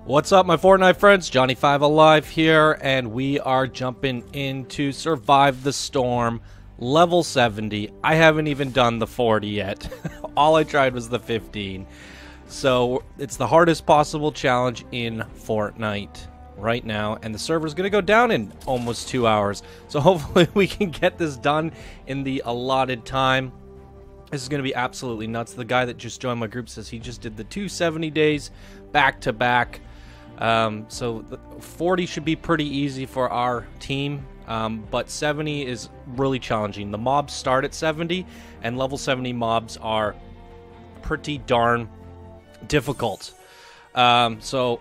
What's up, my Fortnite friends? Johnny5 Alive here, and we are jumping into Survive the Storm, level 70. I haven't even done the 40 yet. All I tried was the 15. So, it's the hardest possible challenge in Fortnite right now, and the server's going to go down in almost 2 hours. So hopefully we can get this done in the allotted time. This is going to be absolutely nuts. The guy that just joined my group says he just did the 270 days back to back. So 40 should be pretty easy for our team, but 70 is really challenging. The mobs start at 70, and level 70 mobs are pretty darn difficult. So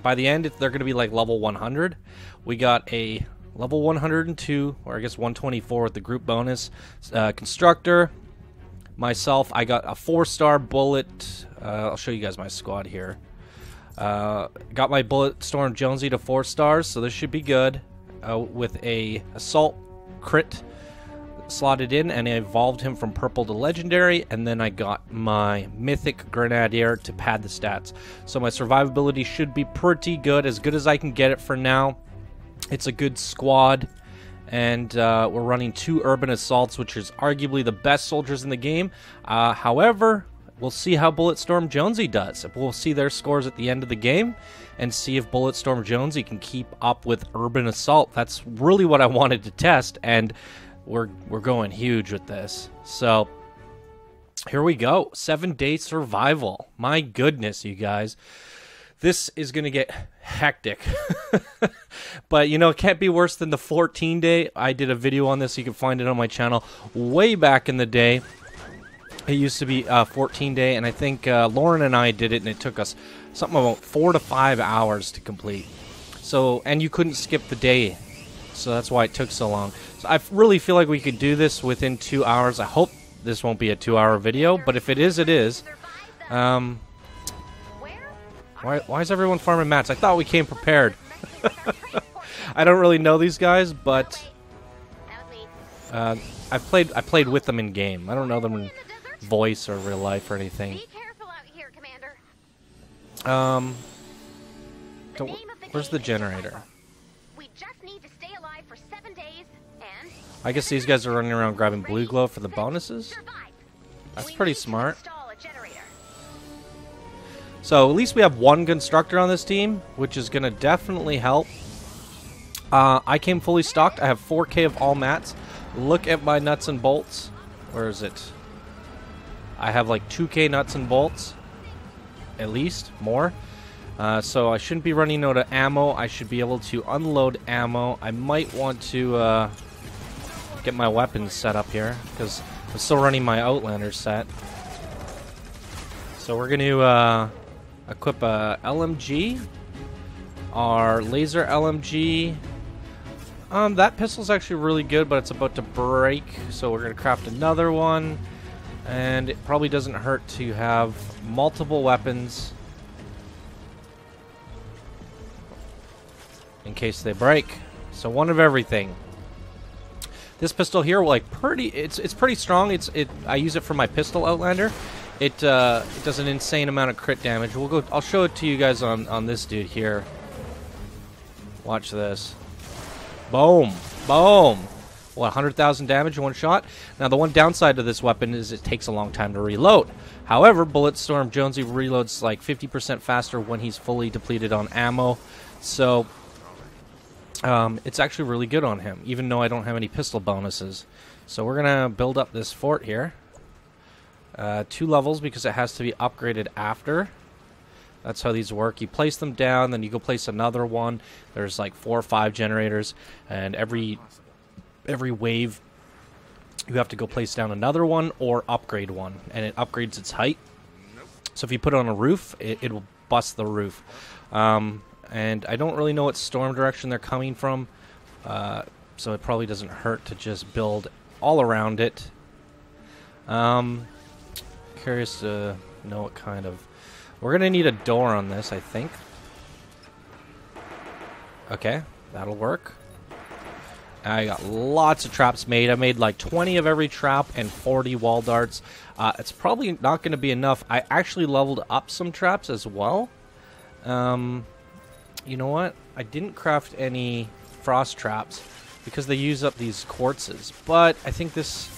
by the end, they're going to be like level 100. We got a level 102, or I guess 124 with the group bonus. Constructor, myself, I got a 4-star bullet. I'll show you guys my squad here. Got my Bulletstorm Jonesy to 4 stars, so this should be good. With a assault crit slotted in, and I evolved him from purple to legendary, and then I got my mythic grenadier to pad the stats. So my survivability should be pretty good as I can get it for now. It's a good squad, and we're running 2 urban assaults, which is arguably the best soldiers in the game. However, we'll see how Bulletstorm Jonesy does. We'll see their scores at the end of the game and see if Bulletstorm Jonesy can keep up with Urban Assault. That's really what I wanted to test, and we're going huge with this. So here we go. 7-day survival. My goodness, you guys. This is going to get hectic. But, you know, it can't be worse than the 14-day. I did a video on this. You can find it on my channel way back in the day. It used to be 14-day, and I think Lauren and I did it, and it took us something about 4 to 5 hours to complete. So, and you couldn't skip the day, so that's why it took so long. So I really feel like we could do this within 2 hours. I hope this won't be a 2-hour video, but if it is, it is. Why is everyone farming mats? I thought we came prepared. I don't really know these guys, but I played with them in game. I don't know them in voice or real life or anything. Be careful out here, Commander. Where's the generator? We just need to stay alive for 7 days, and I guess these guys are running around grabbing blue glow for the bonuses. That's pretty smart. So at least we have 1 constructor on this team, which is gonna definitely help. I came fully stocked. I have 4K of all mats. Look at my nuts and bolts. Where is it? I have like 2K nuts and bolts, at least, more. So I shouldn't be running out of ammo. I should be able to unload ammo. I might want to get my weapons set up here, because I'm still running my Outlander set. So we're going to equip a LMG, our laser LMG. That pistol's actually really good, but it's about to break, so we're going to craft another one. And it probably doesn't hurt to have multiple weapons in case they break. So one of everything. This pistol here, like it's pretty strong. I use it for my pistol Outlander. It does an insane amount of crit damage. I'll show it to you guys on this dude here. Watch this. Boom, boom. What, 100,000 damage in one shot? Now, the one downside to this weapon is it takes a long time to reload. However, Bulletstorm Jonesy reloads like 50% faster when he's fully depleted on ammo. So, it's actually really good on him, even though I don't have any pistol bonuses. So we're going to build up this fort here. 2 levels because it has to be upgraded after. That's how these work. You place them down, then you go place another one. There's like 4 or 5 generators, and every wave you have to go place down another one or upgrade one, and it upgrades its height. So if you put it on a roof, it will bust the roof. And I don't really know what storm direction they're coming from, so it probably doesn't hurt to just build all around it. Curious to know what kind of... We're gonna need a door on this, I think. Okay, that'll work. I got lots of traps made. I made like 20 of every trap and 40 wall darts. It's probably not going to be enough. I actually leveled up some traps as well. You know what? I didn't craft any frost traps because they use up these quartzes. But I think this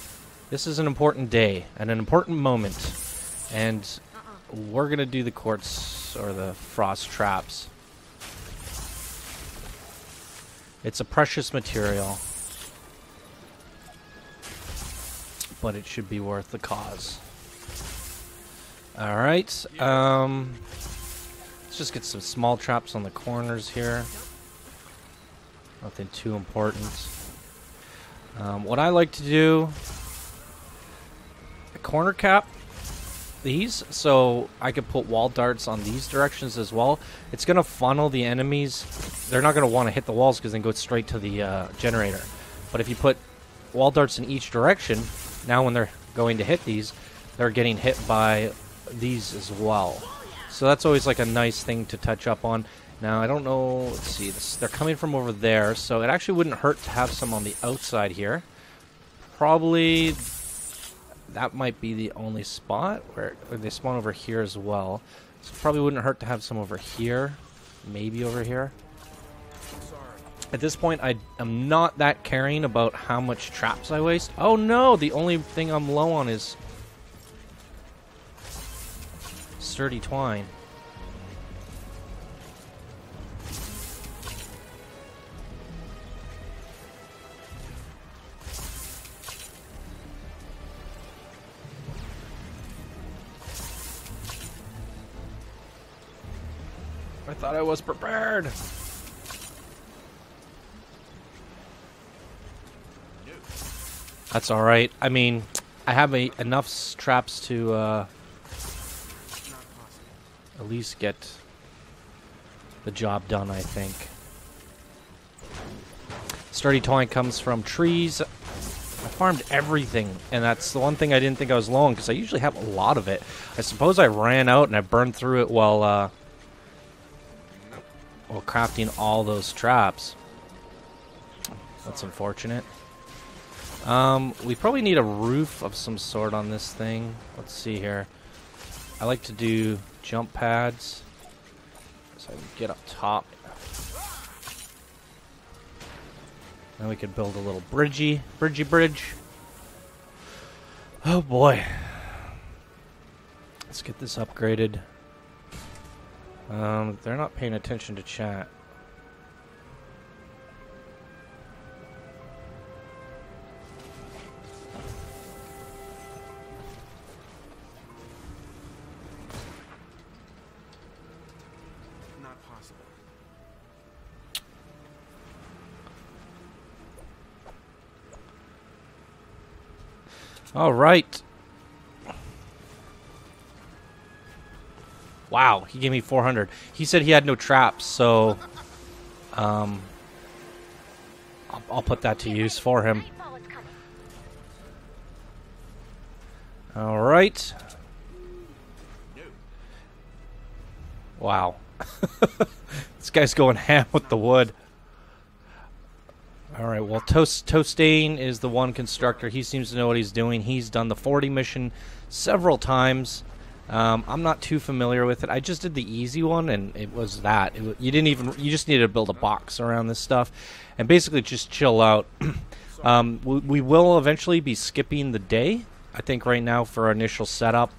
is an important day and an important moment. And we're going to do the quartz or the frost traps. It's a precious material, but it should be worth the cause. Alright, let's just get some small traps on the corners here. Nothing too important. What I like to do, a corner cap these, so I could put wall darts on these directions as well. It's going to funnel the enemies. They're not going to want to hit the walls because then go straight to the generator. But if you put wall darts in each direction, now when they're going to hit these, they're getting hit by these as well. So that's always like a nice thing to touch up on. Now, I don't know, let's see, they're coming from over there, so it actually wouldn't hurt to have some on the outside here. Probably that might be the only spot where they spawn over here as well. So it probably wouldn't hurt to have some over here, maybe over here. At this point, I am not that caring about how much traps I waste. Oh no, the only thing I'm low on is sturdy twine. I thought I was prepared. That's all right. I mean, I have enough traps to at least get the job done, I think. Sturdy twine comes from trees. I farmed everything, and that's the one thing I didn't think I was low on, because I usually have a lot of it. I suppose I ran out and I burned through it while crafting all those traps. That's unfortunate. We probably need a roof of some sort on this thing. Let's see here. I like to do jump pads so I can get up top. Then we could build a little bridge. Oh boy. Let's get this upgraded. They're not paying attention to chat. Not possible. All right. Wow, he gave me 400. He said he had no traps, so I'll put that to use for him. All right. Wow. This guy's going ham with the wood. All right, well, Toastain is the one constructor. He seems to know what he's doing. He's done the 40 mission several times. I'm not too familiar with it. I just did the easy one, and it was that. You just needed to build a box around this stuff, and basically just chill out. We will eventually be skipping the day, I think, right now for our initial setup.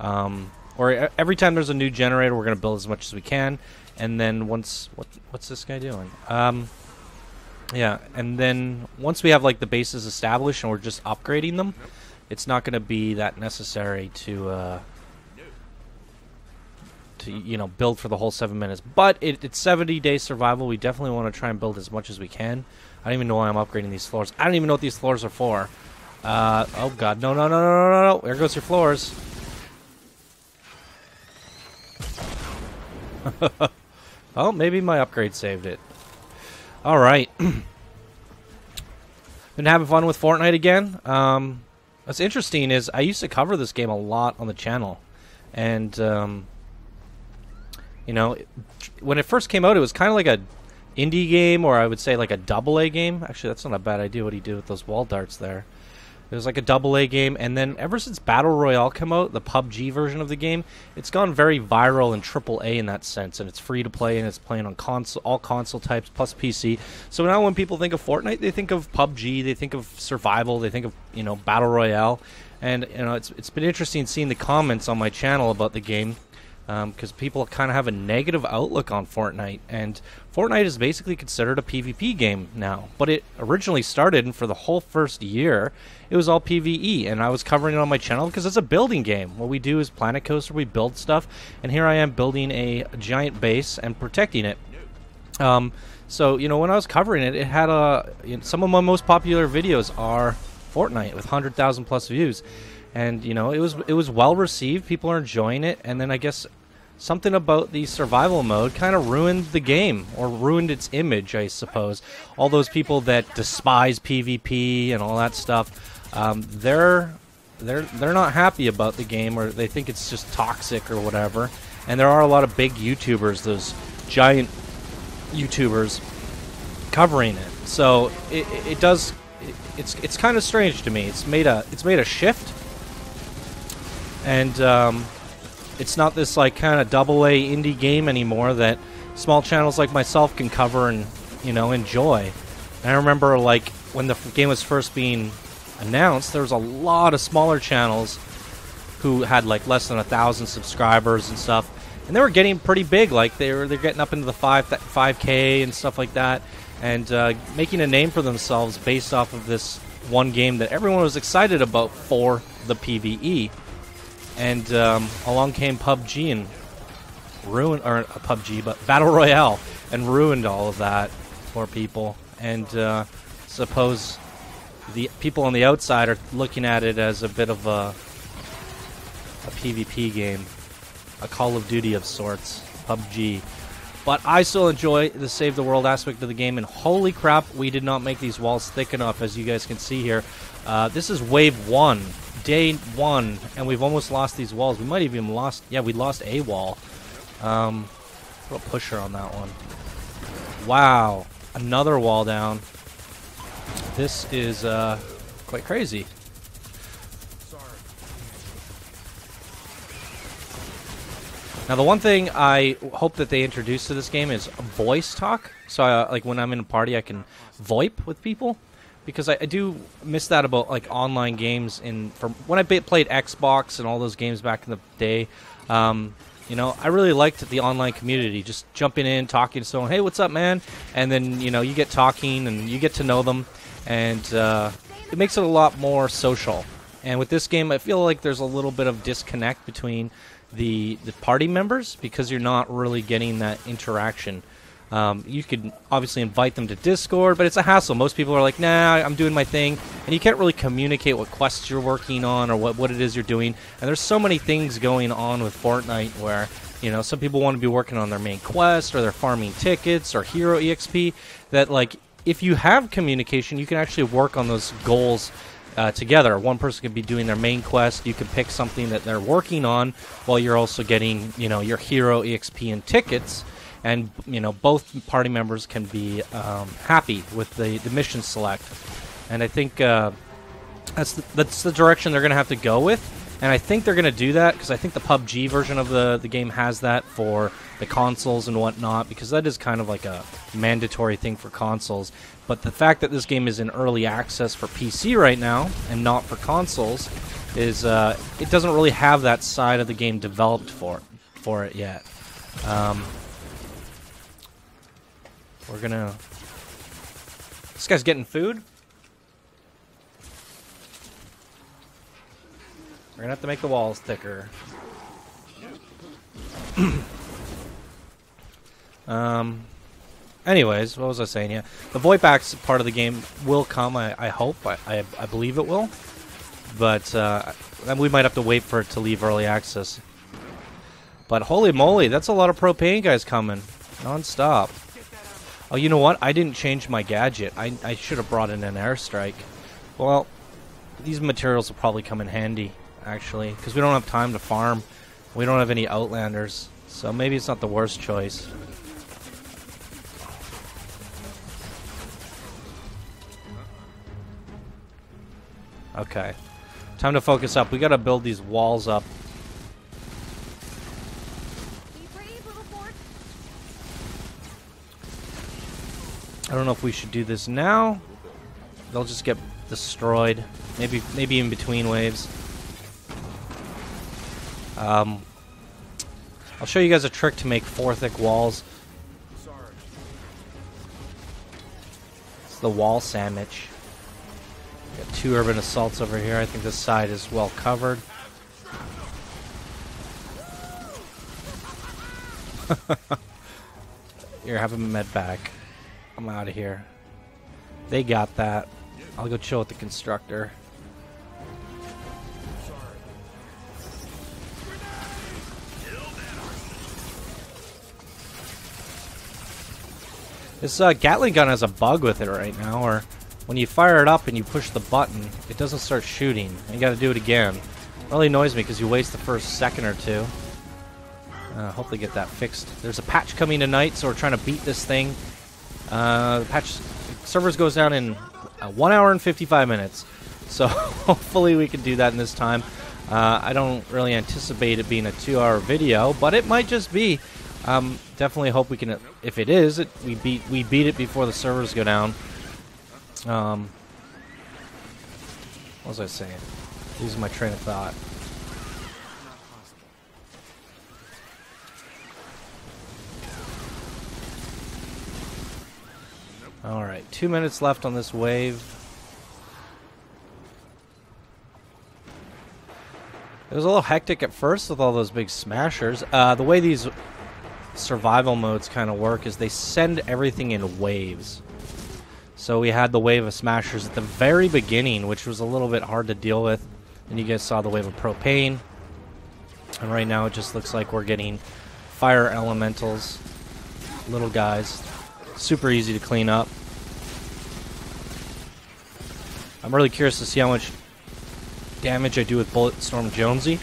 Or every time there's a new generator, we're going to build as much as we can, and then what's this guy doing? Yeah, and then once we have like the bases established and we're just upgrading them, it's not going to be that necessary to build for the whole 7 minutes. But it's 70-day survival. We definitely want to try and build as much as we can. I don't even know why I'm upgrading these floors. I don't even know what these floors are for. Oh god, no. There goes your floors. Oh, maybe my upgrade saved it. Alright. Been having fun with Fortnite again. What's interesting is I used to cover this game a lot on the channel. And, when it first came out, it was kind of like a indie game, or I would say like a AA game. Actually, that's not a bad idea what he did with those wall darts there. It was like a AA game, and then ever since Battle Royale came out, the PUBG version of the game, it's gone very viral and AAA in that sense, and it's free to play, and it's playing on console, all console types plus PC. So now when people think of Fortnite, they think of PUBG, they think of survival, they think of, you know, Battle Royale, and you know, it's been interesting seeing the comments on my channel about the game. Because people kind of have a negative outlook on Fortnite, and Fortnite is basically considered a PvP game now. But it originally started, and for the whole first year, it was all PvE, and I was covering it on my channel because it's a building game. What we do is Planet Coaster, we build stuff, and here I am building a giant base and protecting it. So, you know, when I was covering it, it had some of my most popular videos are Fortnite with 100,000 plus views. And, you know, it was well received. People are enjoying it. And then I guess something about the survival mode kind of ruined the game, or ruined its image, I suppose. All those people that despise PvP and all that stuff, they're not happy about the game, or they think it's just toxic or whatever. And there are a lot of big YouTubers, those giant YouTubers, covering it. So it's kind of strange to me. It's made a shift. And it's not this like kind of AA indie game anymore that small channels like myself can cover and, you know, enjoy. And I remember like when the game was first being announced, there was a lot of smaller channels who had like less than 1,000 subscribers and stuff, and they were getting pretty big. Like they're getting up into the 5K and stuff like that, and making a name for themselves based off of this one game that everyone was excited about for the PvE. And along came PUBG and ruined, or PUBG, but Battle Royale, and ruined all of that for people. And suppose the people on the outside are looking at it as a bit of a PvP game, a Call of Duty of sorts, PUBG. But I still enjoy the save the world aspect of the game, and holy crap, we did not make these walls thick enough, as you guys can see here. This is wave 1. Day 1, and we've almost lost these walls. We might have even lost, yeah, we lost a wall. Put a pusher on that one. Wow, another wall down. This is quite crazy. Now, the one thing I hope that they introduce to this game is voice talk. So, like when I'm in a party, I can VoIP with people. Because I do miss that about like online games. From when I played Xbox and all those games back in the day, you know, I really liked the online community. Just jumping in, talking to someone, hey, what's up, man? And then, you know, you get talking and you get to know them, and it makes it a lot more social. And with this game, I feel like there's a little bit of disconnect between the party members, because you're not really getting that interaction. You could obviously invite them to Discord, but it's a hassle. Most people are like, nah, I'm doing my thing, and you can't really communicate what quests you're working on or what it is you're doing. And there's so many things going on with Fortnite where, you know, some people want to be working on their main quest, or they're farming tickets or hero EXP, that like if you have communication, you can actually work on those goals together. One person could be doing their main quest, you can pick something that they're working on while you're also getting, you know, your hero EXP and tickets. And, you know, both party members can be happy with the mission select. And I think that's the direction they're going to have to go with. And I think they're going to do that because I think the PUBG version of the game has that for the consoles and whatnot, because that is kind of like a mandatory thing for consoles. But the fact that this game is in early access for PC right now and not for consoles is it doesn't really have that side of the game developed for it yet. We're gonna... This guy's getting food? We're gonna have to make the walls thicker. Anyways, what was I saying? Yeah, the VoIP Axe part of the game will come, I hope. I believe it will. But we might have to wait for it to leave early access. But holy moly, that's a lot of propane guys coming. Non-stop. Oh, you know what? I didn't change my gadget. I should have brought in an airstrike. Well, these materials will probably come in handy, actually, because we don't have time to farm. We don't have any Outlanders, so maybe it's not the worst choice. Okay. Time to focus up. We gotta build these walls up. Be brave, little fort. I don't know if we should do this now. They'll just get destroyed. Maybe in between waves. I'll show you guys a trick to make 4 thick walls. Sorry. It's the wall sandwich. Got 2 urban assaults over here. I think this side is well covered. Here, have a med back. I'm out of here. They got that. I'll go chill with the constructor. This Gatling gun has a bug with it right now, or when you fire it up and you push the button, it doesn't start shooting. You gotta do it again. It really annoys me because you waste the first second or two. Hopefully get that fixed. There's a patch coming tonight, so we're trying to beat this thing. The patch servers goes down in 1 hour and 55 minutes. So hopefully we can do that in this time. I don't really anticipate it being a 2-hour video, but it might just be. Definitely hope we can. If it is, we beat it before the servers go down. What was I saying? Losing my train of thought. Alright, 2 minutes left on this wave. It was a little hectic at first with all those big smashers. The way these survival modes kind of work is they send everything in waves. So we had the wave of smashers at the very beginning, which was a little bit hard to deal with. And you guys saw the wave of propane. And right now it just looks like we're getting fire elementals. Little guys. Super easy to clean up. I'm really curious to see how much damage I do with Bulletstorm Jonesy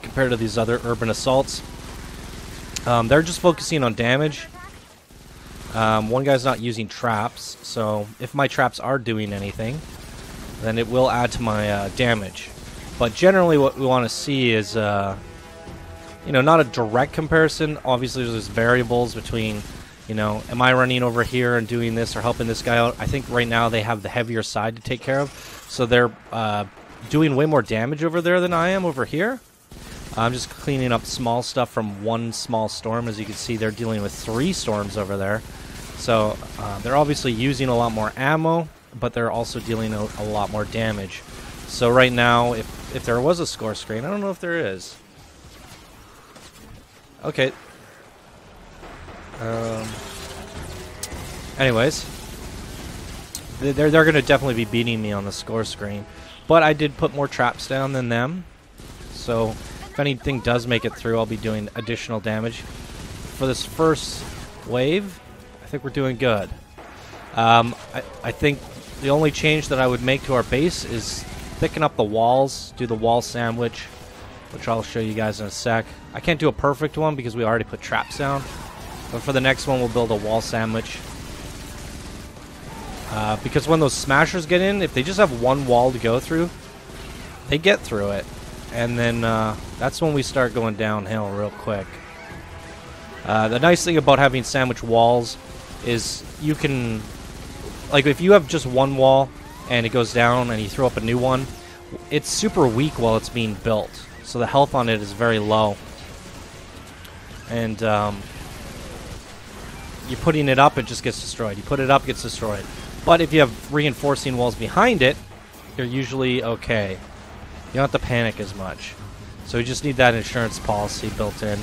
compared to these other urban assaults. They're just focusing on damage. One guy's not using traps, so if my traps are doing anything, then it will add to my damage. But generally what we want to see is, you know, not a direct comparison. Obviously there's variables between, you know, am I running over here and doing this or helping this guy out? I think right now they have the heavier side to take care of, so they're doing way more damage over there than I am over here. I'm just cleaning up small stuff from one small storm. As you can see, they're dealing with 3 storms over there. So they're obviously using a lot more ammo, but they're also dealing a lot more damage. So right now, if there was a score screen, I don't know if there is. Okay. Anyways, they're going to definitely be beating me on the score screen. But I did put more traps down than them. So if anything does make it through, I'll be doing additional damage. For this first wave, I think we're doing good. I think the only change that I would make to our base is thicken up the walls, do the wall sandwich, which I'll show you guys in a sec. I can't do a perfect one because we already put traps down. But for the next one, we'll build a wall sandwich. Because when those smashers get in, if they just have one wall to go through, they get through it. And then that's when we start going downhill real quick. The nice thing about having sandwich walls is you can, like if you have just one wall and it goes down and you throw up a new one, it's super weak while it's being built. So the health on it is very low. And you're putting it up, it just gets destroyed. You put it up, it gets destroyed. But if you have reinforcing walls behind it, you're usually okay. You don't have to panic as much. So we just need that insurance policy built in.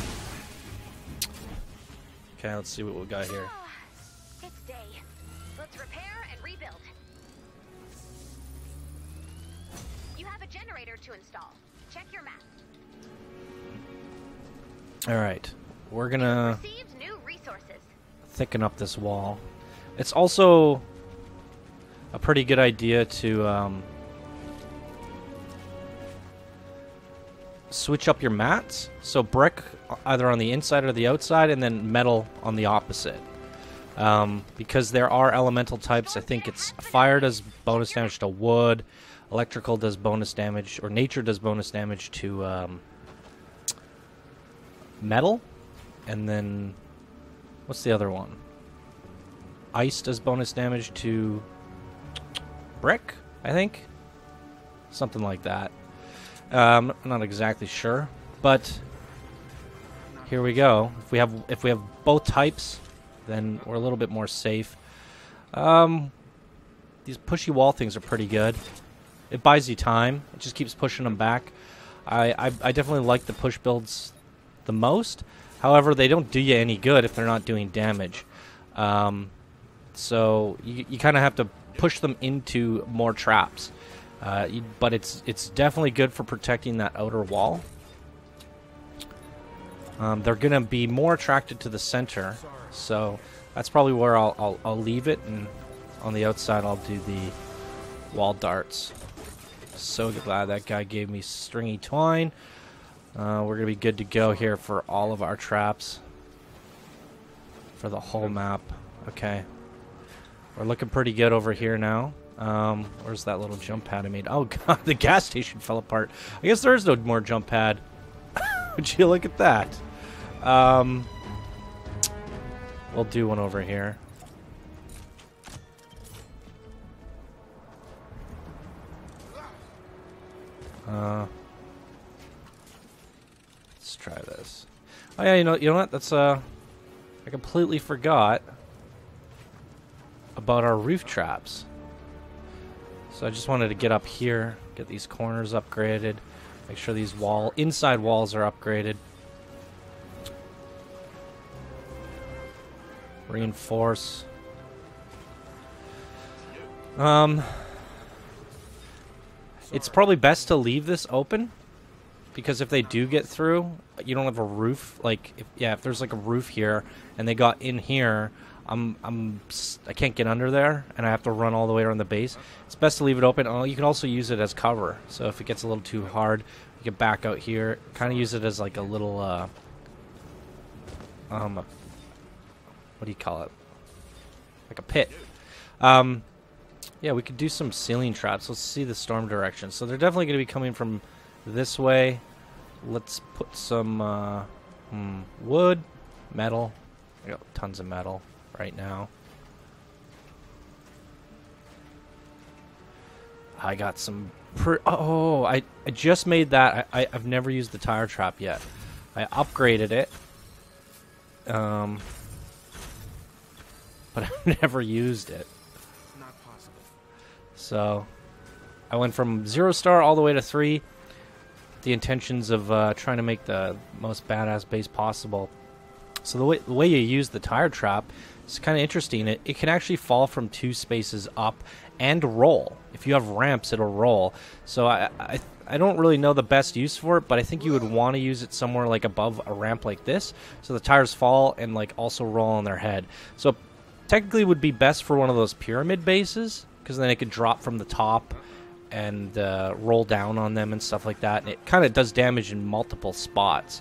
Okay, let's see what we got here. It's day. Let's repair and rebuild. You have a generator to install. Check your map. Alright. We're gonna Received new resources. thicken up this wall. It's also a pretty good idea to switch up your mats. So brick either on the inside or the outside, and then metal on the opposite. Because there are elemental types. I think it's fire does bonus damage to wood. Electrical does bonus damage, or nature does bonus damage to metal. And then, what's the other one? Ice does bonus damage to brick, I think. Something like that. I'm not exactly sure, but here we go. If we have both types, then we're a little bit more safe. These pushy wall things are pretty good. It buys you time. It just keeps pushing them back. I definitely like the push builds the most. However, they don't do you any good if they're not doing damage. So you kind of have to push them into more traps. But it's definitely good for protecting that outer wall. They're going to be more attracted to the center, so that's probably where I'll leave it, and on the outside I'll do the wall darts. So glad that guy gave me stringy twine. We're going to be good to go here for all of our traps for the whole map. Okay. We're looking pretty good over here now. Where's that little jump pad I made? Oh god, the gas station fell apart. I guess there is no more jump pad. Would you look at that? We'll do one over here. Let's try this. Oh yeah, you know what? That's I completely forgot about our roof traps. So I just wanted to get up here, get these corners upgraded, make sure these inside walls are upgraded. Reinforce. It's probably best to leave this open, because if they do get through, you don't have a roof. Like, if there's like a roof here and they got in here, I can't get under there, and I have to run all the way around the base. It's best to leave it open. Oh, you can also use it as cover. So if it gets a little too hard, you can back out here. Kind of use it as like a little, what do you call it? Like a pit. Yeah, we could do some ceiling traps. Let's see the storm direction. So they're definitely going to be coming from this way. Let's put some wood, metal. I got tons of metal right now. I got some I just made that. I've never used the tire trap yet. I upgraded it. But I've never used it. Not possible. So I went from 0 star all the way to 3. The intentions of trying to make the most badass base possible. So the way you use the tire trap is kind of interesting. It can actually fall from 2 spaces up and roll. If you have ramps, it'll roll. So I don't really know the best use for it, but I think you would want to use it somewhere like above a ramp like this, so the tires fall and like also roll on their head. So technically it would be best for one of those pyramid bases, because then it could drop from the top and roll down on them and stuff like that. And it kind of does damage in multiple spots.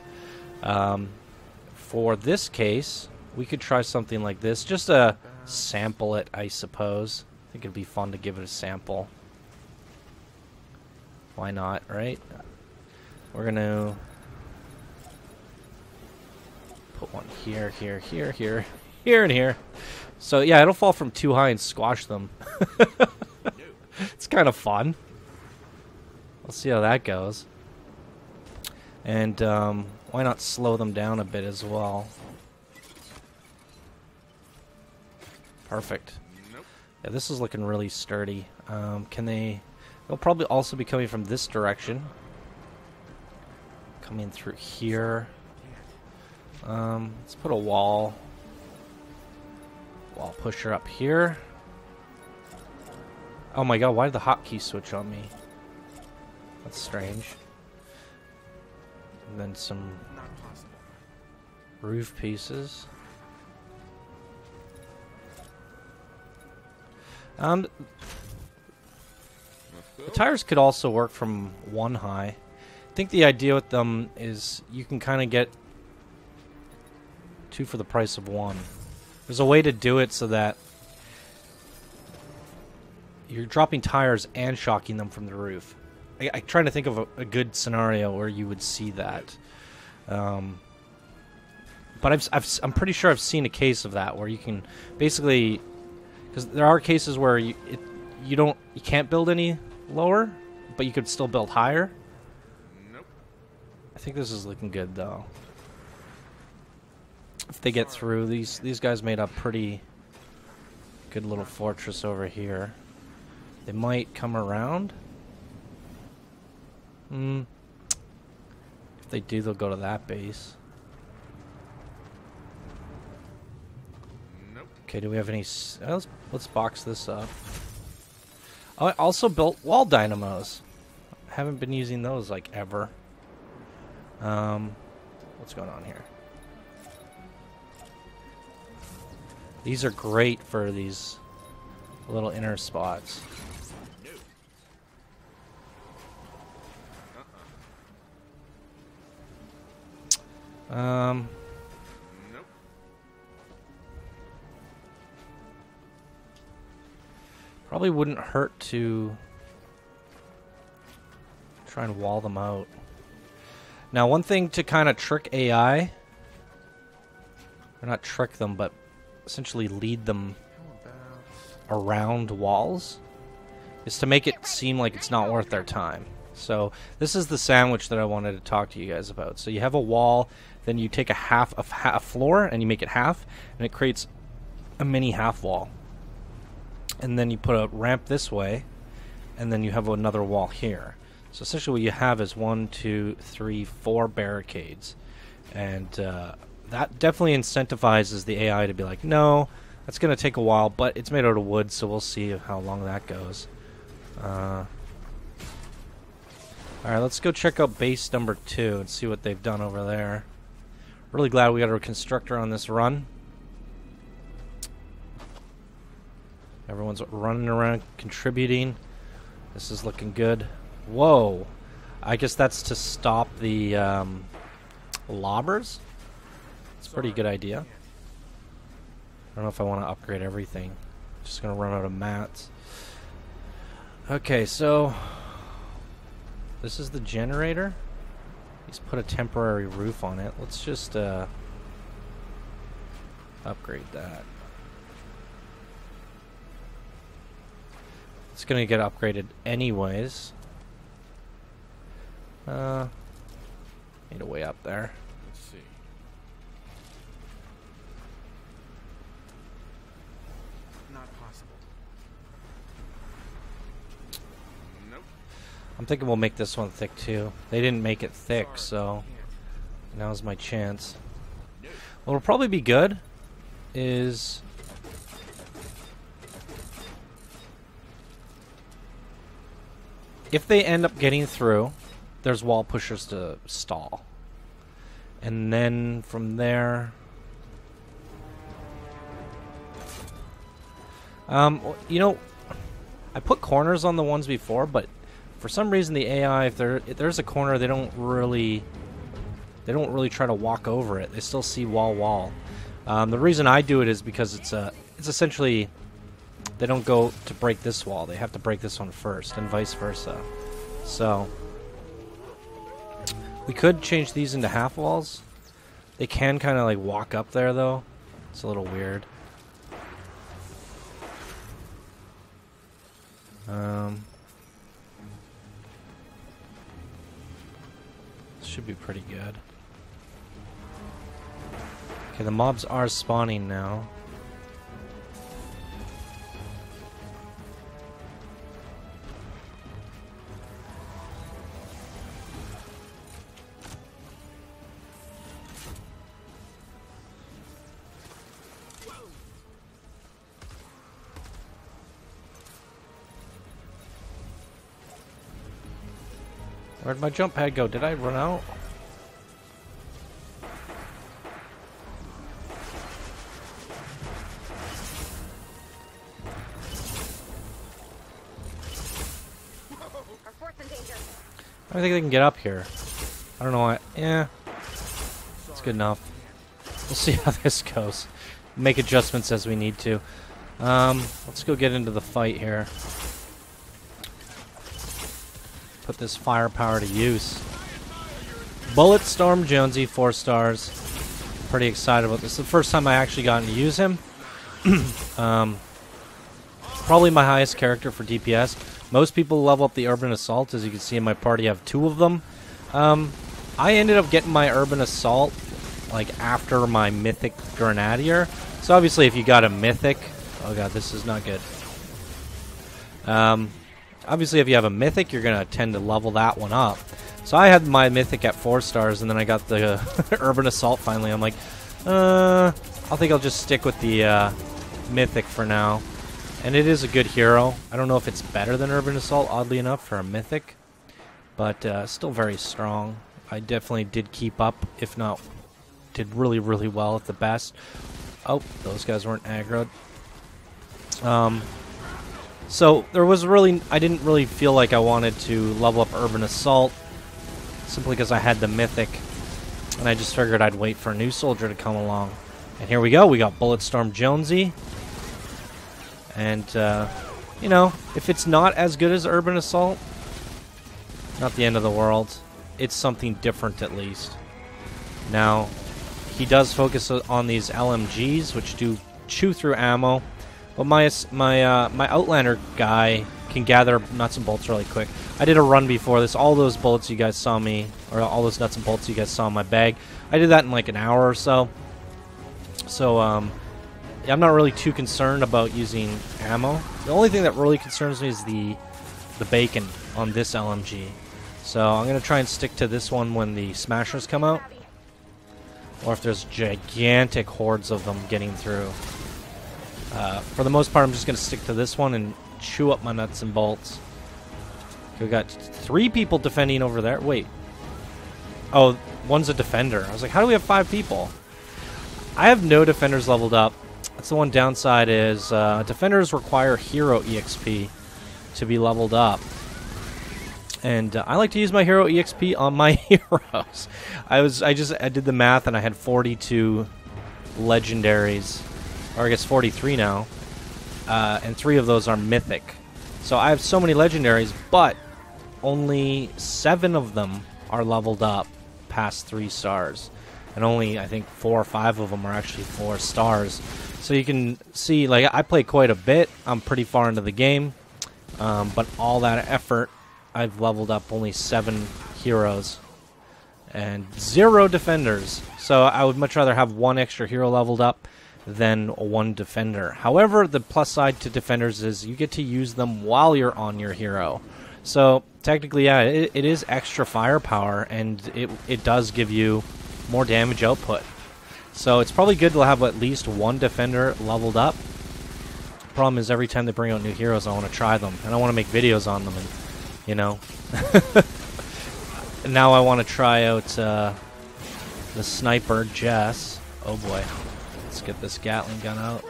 For this case, we could try something like this, just to sample it, I suppose. I think it'd be fun to give it a sample. Why not, right? We're gonna put one here, here, here, here, here, and here. So yeah, it'll fall from too high and squash them. It's kind of fun. We'll see how that goes. And why not slow them down a bit as well? Perfect. Yeah, this is looking really sturdy. They'll probably also be coming from this direction. Coming through here. Let's put a wall pusher up here. Oh my god, why did the hotkey switch on me? That's strange. And then some roof pieces. The tires could also work from 1 high. I think the idea with them is you can kind of get 2 for the price of 1. There's a way to do it so that you're dropping tires and shocking them from the roof. I'm trying to think of a good scenario where you would see that. But I'm pretty sure I've seen a case of that where you can basically, because there are cases where you can't build any lower, but you could still build higher. Nope. I think this is looking good though. If they get through, these guys made a pretty good little fortress over here. They might come around. If they do, they'll go to that base. Nope. Okay, do we have any... let's box this up. Oh, I also built wall dynamos. Haven't been using those, like, ever. What's going on here? These are great for these little inner spots. Nope. Probably wouldn't hurt to try and wall them out. Now, one thing to kind of trick AI, or not trick them, but essentially lead them around walls, is to make it seem like it's not worth their time. So this is the sandwich that I wanted to talk to you guys about. So you have a wall, then you take a floor and you make it half, and it creates a mini half wall. And then you put a ramp this way, and then you have another wall here. So essentially what you have is 1, 2, 3, 4 barricades. And that definitely incentivizes the AI to be like, no, that's going to take a while, but it's made out of wood, so we'll see how long that goes. Alright, let's go check out base number 2 and see what they've done over there. Really glad we got a constructor on this run. Everyone's running around contributing. This is looking good. Whoa! I guess that's to stop the lobbers. It's a pretty good idea. I don't know if I want to upgrade everything. Just gonna run out of mats. Okay, so this is the generator. He's put a temporary roof on it. Let's just upgrade that. It's gonna get upgraded anyways. Need a way up there. Let's see. Not possible. Nope. I'm thinking we'll make this one thick too. They didn't make it thick, so now's my chance. What'll probably be good is if they end up getting through, there's wall pushers to stall. And then from there... you know, I put corners on the ones before, but for some reason the AI, if there's a corner, they don't really try to walk over it. They still see wall. The reason I do it is because it's essentially they don't go to break this wall. They have to break this one first, and vice versa. So we could change these into half walls. They can kind of like walk up there though. It's a little weird. Should be pretty good. Okay, the mobs are spawning now. Where'd my jump pad go? Did I run out? Our fort's in danger. I don't think they can get up here. I don't know why. Yeah. It's good enough. We'll see how this goes. Make adjustments as we need to. Let's go get into the fight here. put this firepower to use. Bulletstorm Jonesy, 4 stars. Pretty excited about this. It's the first time I actually gotten to use him. Probably my highest character for DPS. Most people level up the Urban Assault. As you can see in my party, I have 2 of them. I ended up getting my Urban Assault like after my Mythic Grenadier. So obviously if you got a Mythic... Oh god, this is not good. Obviously if you have a Mythic, you're going to tend to level that one up. So I had my Mythic at 4 stars, and then I got the Urban Assault finally. I'm like, I think I'll just stick with the Mythic for now. And it is a good hero. I don't know if it's better than Urban Assault, oddly enough, for a Mythic. But still very strong. I definitely did keep up, if not, did really, really well at the best. Oh, those guys weren't aggroed. So there was really, I didn't really feel like I wanted to level up Urban Assault, simply because I had the Mythic, and I just figured I'd wait for a new soldier to come along. And here we go, we got Bulletstorm Jonesy. And, you know, if it's not as good as Urban Assault, not the end of the world. It's something different at least. Now, he does focus on these LMGs, which do chew through ammo. But my Outlander guy can gather nuts and bolts really quick. I did a run before this. All those bullets you guys saw me, or all those nuts and bolts you guys saw in my bag, I did that in like an hour or so. So, I'm not really too concerned about using ammo. The only thing that really concerns me is the bacon on this LMG. So I'm going to try and stick to this one when the Smashers come out. Or if there's gigantic hordes of them getting through. For the most part, I'm just going to stick to this one and chew up my nuts and bolts. We got 3 people defending over there. Wait. Oh, one's a defender. I was like, how do we have 5 people? I have no defenders leveled up. That's the one downside is defenders require hero EXP to be leveled up. And I like to use my hero EXP on my heroes. I did the math and I had 42 legendaries, or I guess 43 now, and 3 of those are mythic. So I have so many legendaries, but only 7 of them are leveled up past 3 stars, and only I think 4 or 5 of them are actually 4 stars. So you can see, like, I play quite a bit. I'm pretty far into the game, but all that effort, I've leveled up only 7 heroes and 0 defenders. So I would much rather have 1 extra hero leveled up than 1 defender. However, the plus side to defenders is you get to use them while you're on your hero. So technically, yeah, it is extra firepower, and it does give you more damage output. So it's probably good to have at least 1 defender leveled up. Problem is, every time they bring out new heroes, I want to try them, and I want to make videos on them, and you know. Now I want to try out the sniper Jess. Oh boy, let's get this Gatling gun out.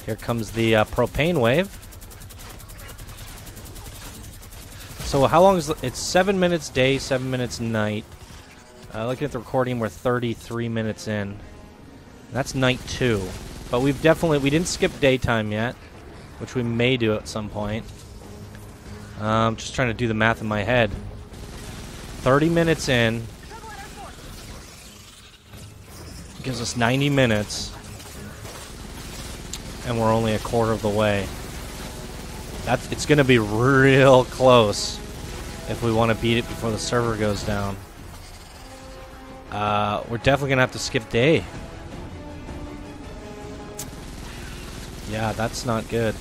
Here comes the propane wave. So how long is it's 7 minutes day, 7 minutes night. Looking at the recording, we're 33 minutes in. That's night 2, but we didn't skip daytime yet, which we may do at some point. Just trying to do the math in my head. 30 minutes in gives us 90 minutes, and we're only a quarter of the way. It's going to be real close if we want to beat it before the server goes down. We're definitely going to have to skip day. Yeah, that's not good.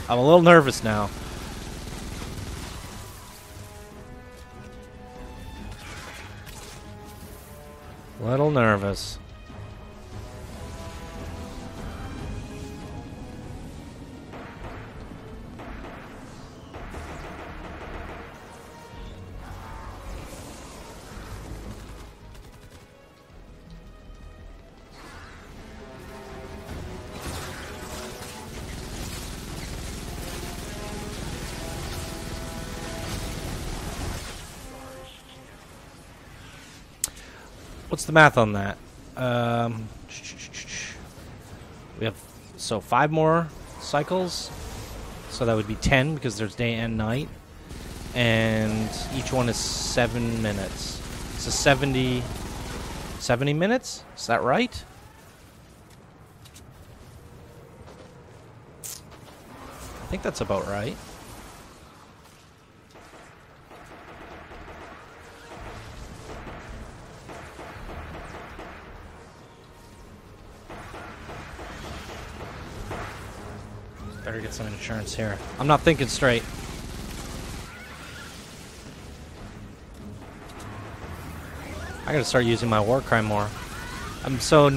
I'm a little nervous now. Little nervous. What's the math on that? We have 5 more cycles. So that would be 10 because there's day and night. And each one is 7 minutes. So 70 minutes? Is that right? I think that's about right. Better get some insurance here. I'm not thinking straight. I gotta start using my war cry more. I'm so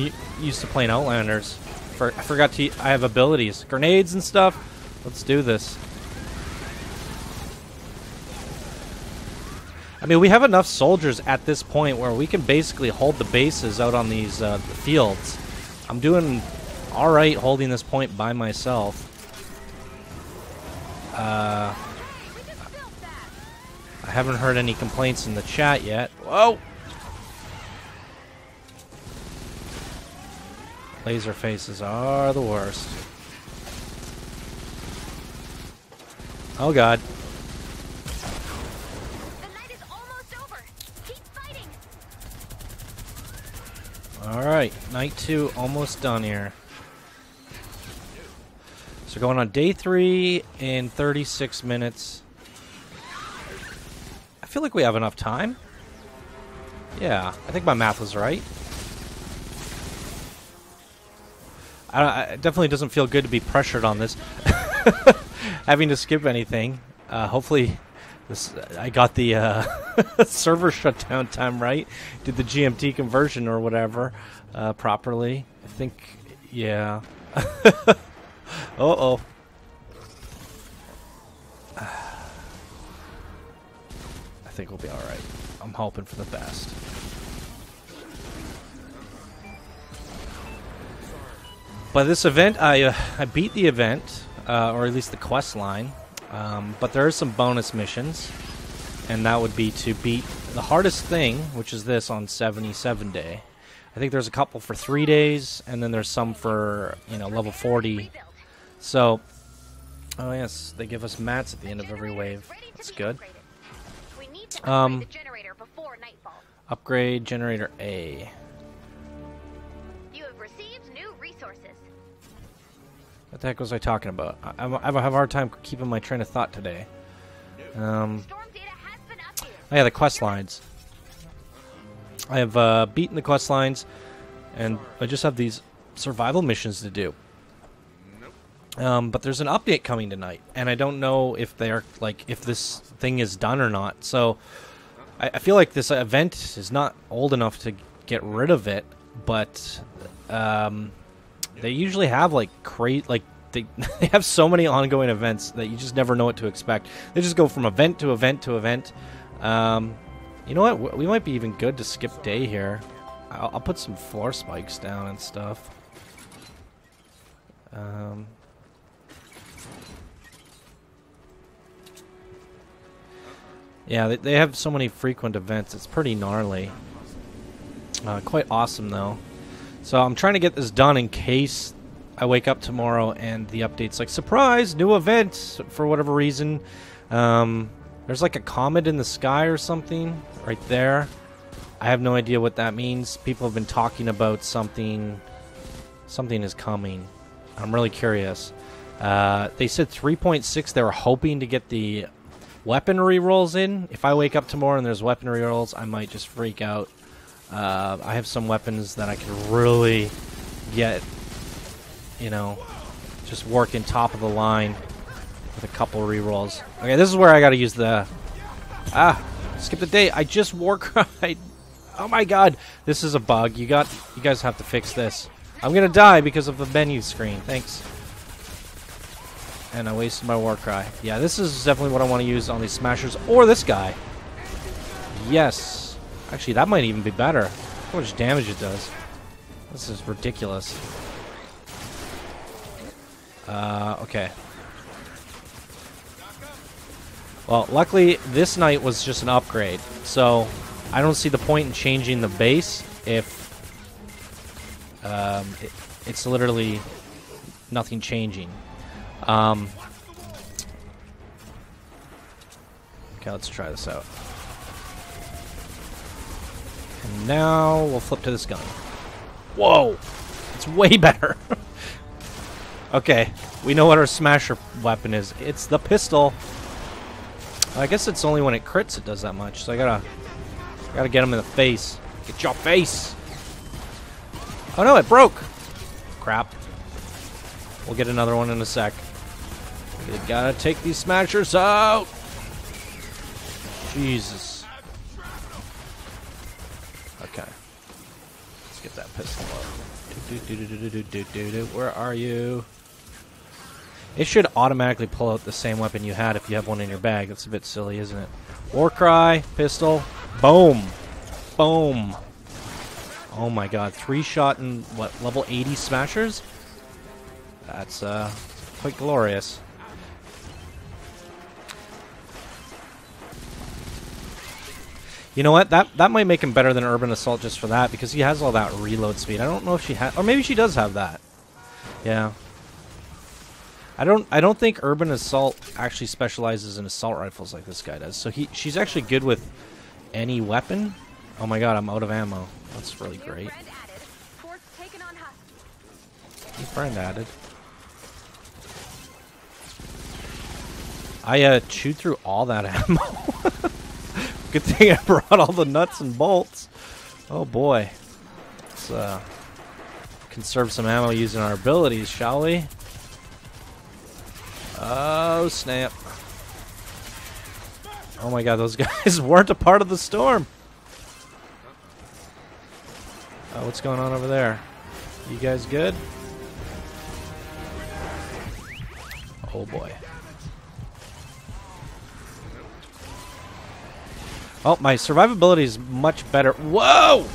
used to playing Outlanders. I forgot to. I have abilities, grenades and stuff. Let's do this. I mean, we have enough soldiers at this point where we can basically hold the bases out on these fields. I'm doing all right holding this point by myself. I haven't heard any complaints in the chat yet. Whoa! Laser faces are the worst. Oh god. The night is almost over. Keep fighting. Alright, night 2 almost done here. So going on day 3 in 36 minutes. I feel like we have enough time. Yeah, I think my math was right. It definitely doesn't feel good to be pressured on this. Having to skip anything. Hopefully I got the server shutdown time right. Did the GMT conversion or whatever properly. I think, yeah. Uh-oh. I think we'll be alright. I'm hoping for the best. By this event, I beat the event, or at least the quest line, but there are some bonus missions, and that would be to beat the hardest thing, which is this on 77 day. I think there's a couple for 3 days, and then there's some for, you know, level 40. So, oh yes, they give us mats at the end of every wave. That's good. We need to upgrade the generator before nightfall. Upgrade generator A. You have received new resources. What the heck was I talking about? I have a hard time keeping my train of thought today. Storm data has been updated. Oh yeah, the quest lines. I have beaten the quest lines, and I just have these survival missions to do. But there's an update coming tonight, and I don't know if they're if this thing is done or not. So I feel like this event is not old enough to get rid of it, but they usually have they have so many ongoing events that you just never know what to expect. They just go from event to event to event. You know what? We might be even good to skip day here. I'll put some floor spikes down and stuff. Yeah, they have so many frequent events. It's pretty gnarly. Quite awesome, though. So I'm trying to get this done in case I wake up tomorrow and the update's like, surprise, new event, for whatever reason. There's like a comet in the sky or something right there. I have no idea what that means. People have been talking about something. Something is coming. I'm really curious. They said 3.6. They were hoping to get the weaponry rolls in. If I wake up tomorrow and there's weaponry rolls, I might just freak out. I have some weapons that I can really get, you know, just working top of the line with a couple rerolls. Okay, this is where I gotta use the... skip the day. I just war cried. Oh my god, this is a bug. You guys have to fix this. I'm gonna die because of the menu screen. Thanks. And I wasted my war cry. Yeah, this is definitely what I want to use on these smashers or this guy. Yes. Actually, that might even be better. Look how much damage it does. This is ridiculous. Okay. Well, luckily, this night was just an upgrade. So, I don't see the point in changing the base if it's literally nothing changing. Okay, let's try this out. And now we'll flip to this gun. Whoa! It's way better. Okay, we know what our smasher weapon is. It's the pistol. I guess it's only when it crits it does that much. So I gotta get him in the face. Get your face. Oh no, it broke. Crap. We'll get another one in a sec. We gotta take these smashers out. Jesus. Okay. Let's get that pistol up. Where are you? It should automatically pull out the same weapon you had if you have one in your bag. That's a bit silly, isn't it? War cry, pistol, boom, boom. Oh my god, 3-shot and what, level 80 smashers? That's quite glorious. You know what? That might make him better than Urban Assault just for that, because he has all that reload speed. I don't know if she has, or maybe she does have that. Yeah. I don't think Urban Assault actually specializes in assault rifles like this guy does. So she's actually good with any weapon. Oh my god, I'm out of ammo. That's really great. New friend added. I chewed through all that ammo. Good thing I brought all the nuts and bolts. Oh boy. Let's conserve some ammo using our abilities, shall we? Oh snap. Oh my god, those guys weren't a part of the storm. Oh, what's going on over there? You guys good? Oh boy. Oh, my survivability is much better. Whoa!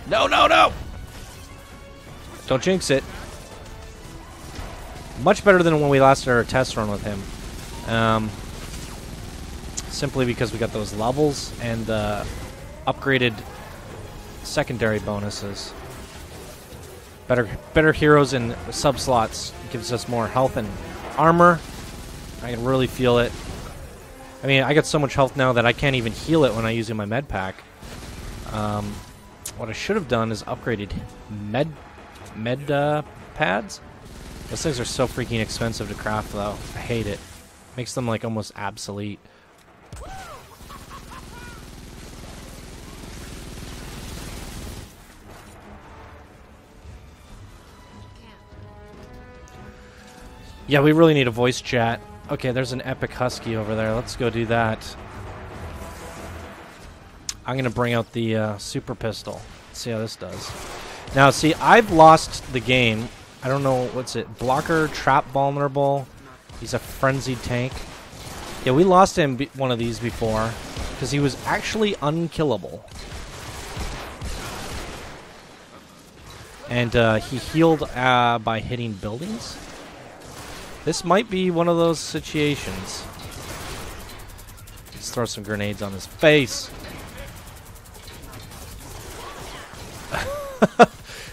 No, no, no! Don't jinx it. Much better than when we last did our test run with him. Simply because we got those levels and upgraded secondary bonuses. Better heroes and sub-slots gives us more health and armor. I can really feel it. I mean, I got so much health now that I can't even heal it when I'm using my med pack. What I should have done is upgraded med pads. Those things are so freaking expensive to craft, though. I hate it. Makes them like almost obsolete. Yeah, we really need a voice chat. Okay, there's an epic husky over there. Let's go do that. I'm going to bring out the super pistol. Let's see how this does. Now, see, I've lost the game. I don't know, what's it? Blocker, trap vulnerable. He's a frenzied tank. Yeah, we lost him one of these before because he was actually unkillable. And he healed by hitting buildings. This might be one of those situations. Let's throw some grenades on his face.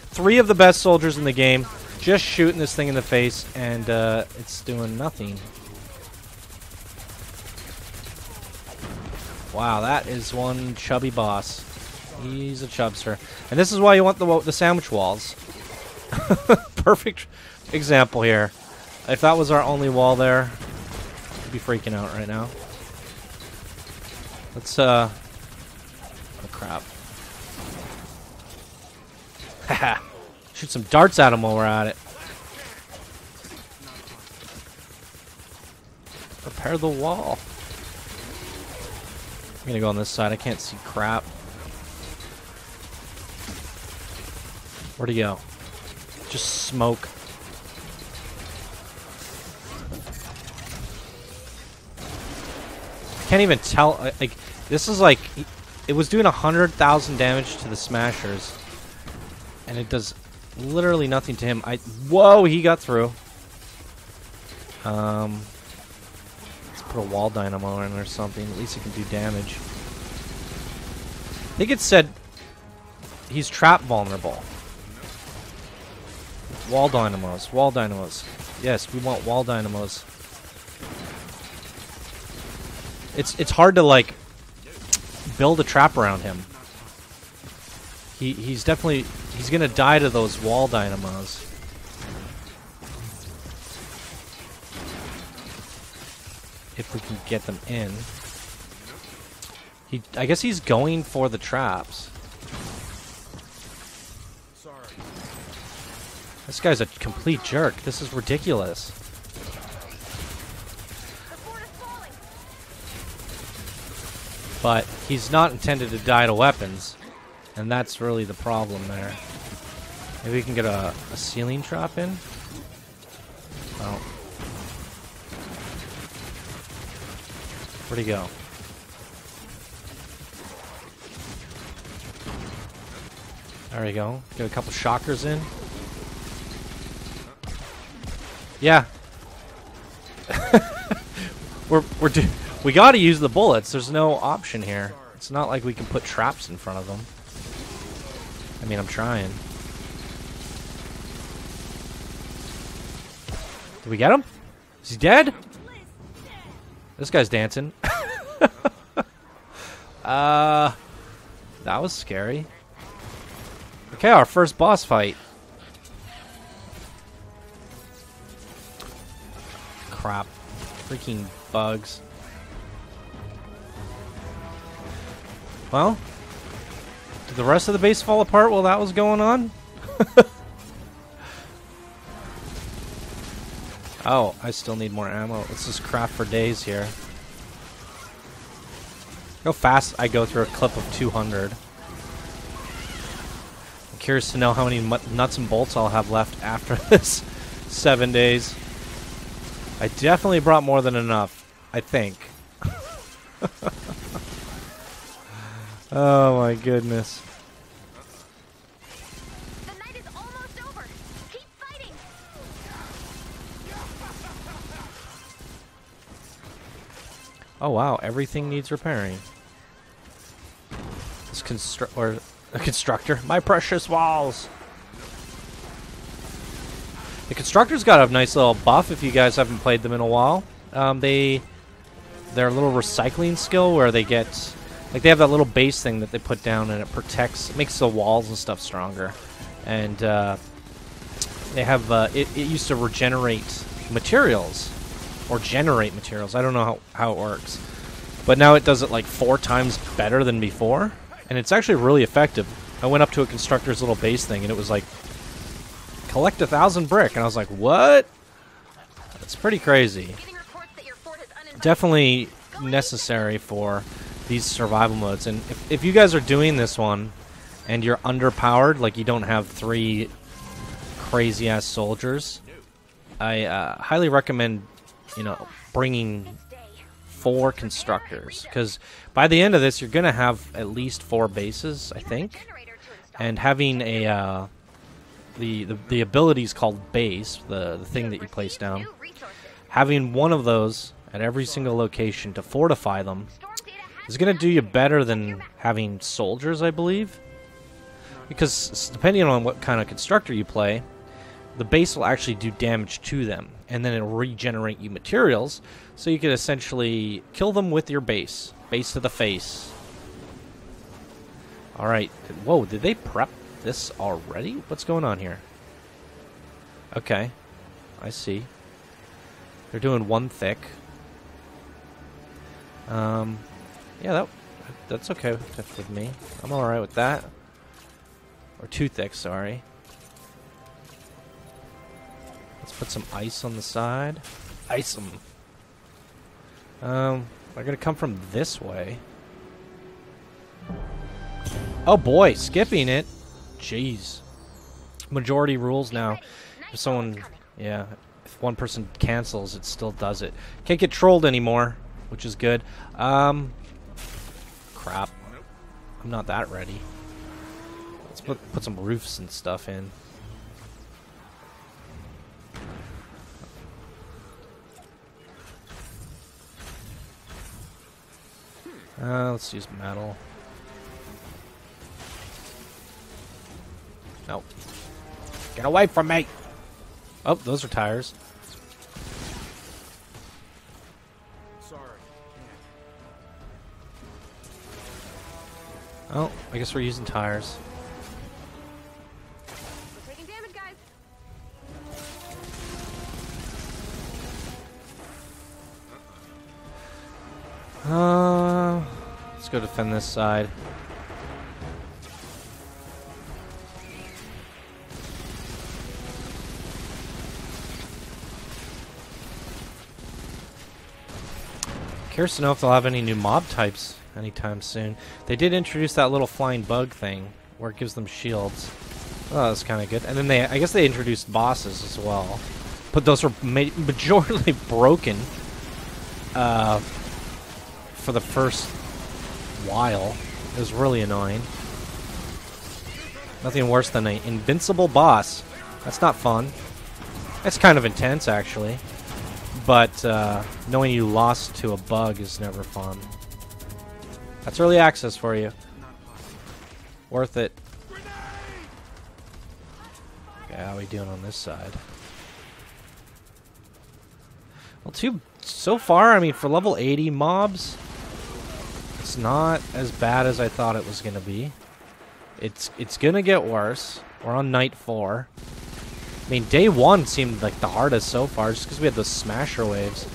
3 of the best soldiers in the game, just shooting this thing in the face, and it's doing nothing. Wow, that is one chubby boss. He's a chubster. And this is why you want the sandwich walls. Perfect example here. If that was our only wall there, I'd be freaking out right now. Let's, oh crap. Haha. Shoot some darts at him while we're at it. Repair the wall. I'm gonna go on this side. I can't see crap. Where'd he go? Just smoke. Can't even tell. Like, this is like, it was doing 100,000 damage to the smashers, and it does literally nothing to him. Whoa, he got through. Let's put a wall dynamo in or something. At least it can do damage. I think it said he's trap vulnerable. Wall dynamos. Wall dynamos. Yes, we want wall dynamos. It's hard to like build a trap around him. He's gonna die to those wall dynamos. If we can get them in. I guess he's going for the traps. Sorry. This guy's a complete jerk. This is ridiculous. The fort is falling. But he's not intended to die to weapons. And that's really the problem there. Maybe we can get a ceiling trap in? Oh. Where'd he go? There we go. Get a couple shockers in. Yeah. We gotta use the bullets. There's no option here. It's not like we can put traps in front of them. I mean, I'm trying. Did we get him? Is he dead? This guy's dancing. That was scary. Okay, our first boss fight. Crap. Freaking bugs. Well, did the rest of the base fall apart while that was going on? Oh, I still need more ammo. Let's just craft for days here. How fast I go through a clip of 200. I'm curious to know how many nuts and bolts I'll have left after this 7 days. I definitely brought more than enough, I think. Oh my goodness. The night is almost over. Keep fighting. Oh wow, everything needs repairing. This constructor, my precious walls. The constructor's got a nice little buff if you guys haven't played them in a while. Their little recycling skill where they get, like, they have that little base thing that they put down and it makes the walls and stuff stronger. And they have it used to regenerate materials or generate materials. I don't know how it works, but now it does it like 4 times better than before, and it's actually really effective. I went up to a constructor's little base thing and it was like, collect 1,000 brick, and I was like, what? That's pretty crazy. Getting reports that your fort is uninvited. Definitely necessary for these survival modes. And if you guys are doing this one and you're underpowered, like you don't have 3 crazy ass soldiers, I highly recommend, bringing 4 constructors, because by the end of this you're gonna have at least 4 bases, I think. And having a the ability is called base, the thing that you place down. Having one of those at every single location to fortify them is going to do you better than having soldiers, I believe. Because depending on what kind of constructor you play, the base will actually do damage to them, and then it'll regenerate you materials, so you can essentially kill them with your base. Base to the face. Alright. Whoa, did they prep this already? What's going on here? Okay. I see. They're doing 1 thick. Yeah, that's okay with me. I'm alright with that. Or 2 thick, sorry. Let's put some ice on the side. Ice them. They're gonna come from this way. Oh boy, skipping it. Jeez. Majority rules now. If someone, yeah, if one person cancels, it still does it. Can't get trolled anymore, which is good. Crap. I'm not that ready. Let's put some roofs and stuff in. Let's use metal. Nope. Get away from me! Oh, those are tires. Sorry. Oh, I guess we're using tires. We're taking damage, guys. Let's go defend this side. Curious to know if they'll have any new mob types anytime soon. They did introduce that little flying bug thing where it gives them shields. Oh, that's kind of good. And then I guess they introduced bosses as well, but those were majorly broken for the first while. It was really annoying. Nothing worse than an invincible boss. That's not fun. It's kind of intense, actually. But knowing you lost to a bug is never fun. That's early access for you. Worth it. Okay, how are we doing on this side? Well, so far, I mean, for level 80 mobs, it's not as bad as I thought it was going to be. It's going to get worse. We're on night 4. I mean, day 1 seemed like the hardest so far, just because we had those smasher waves.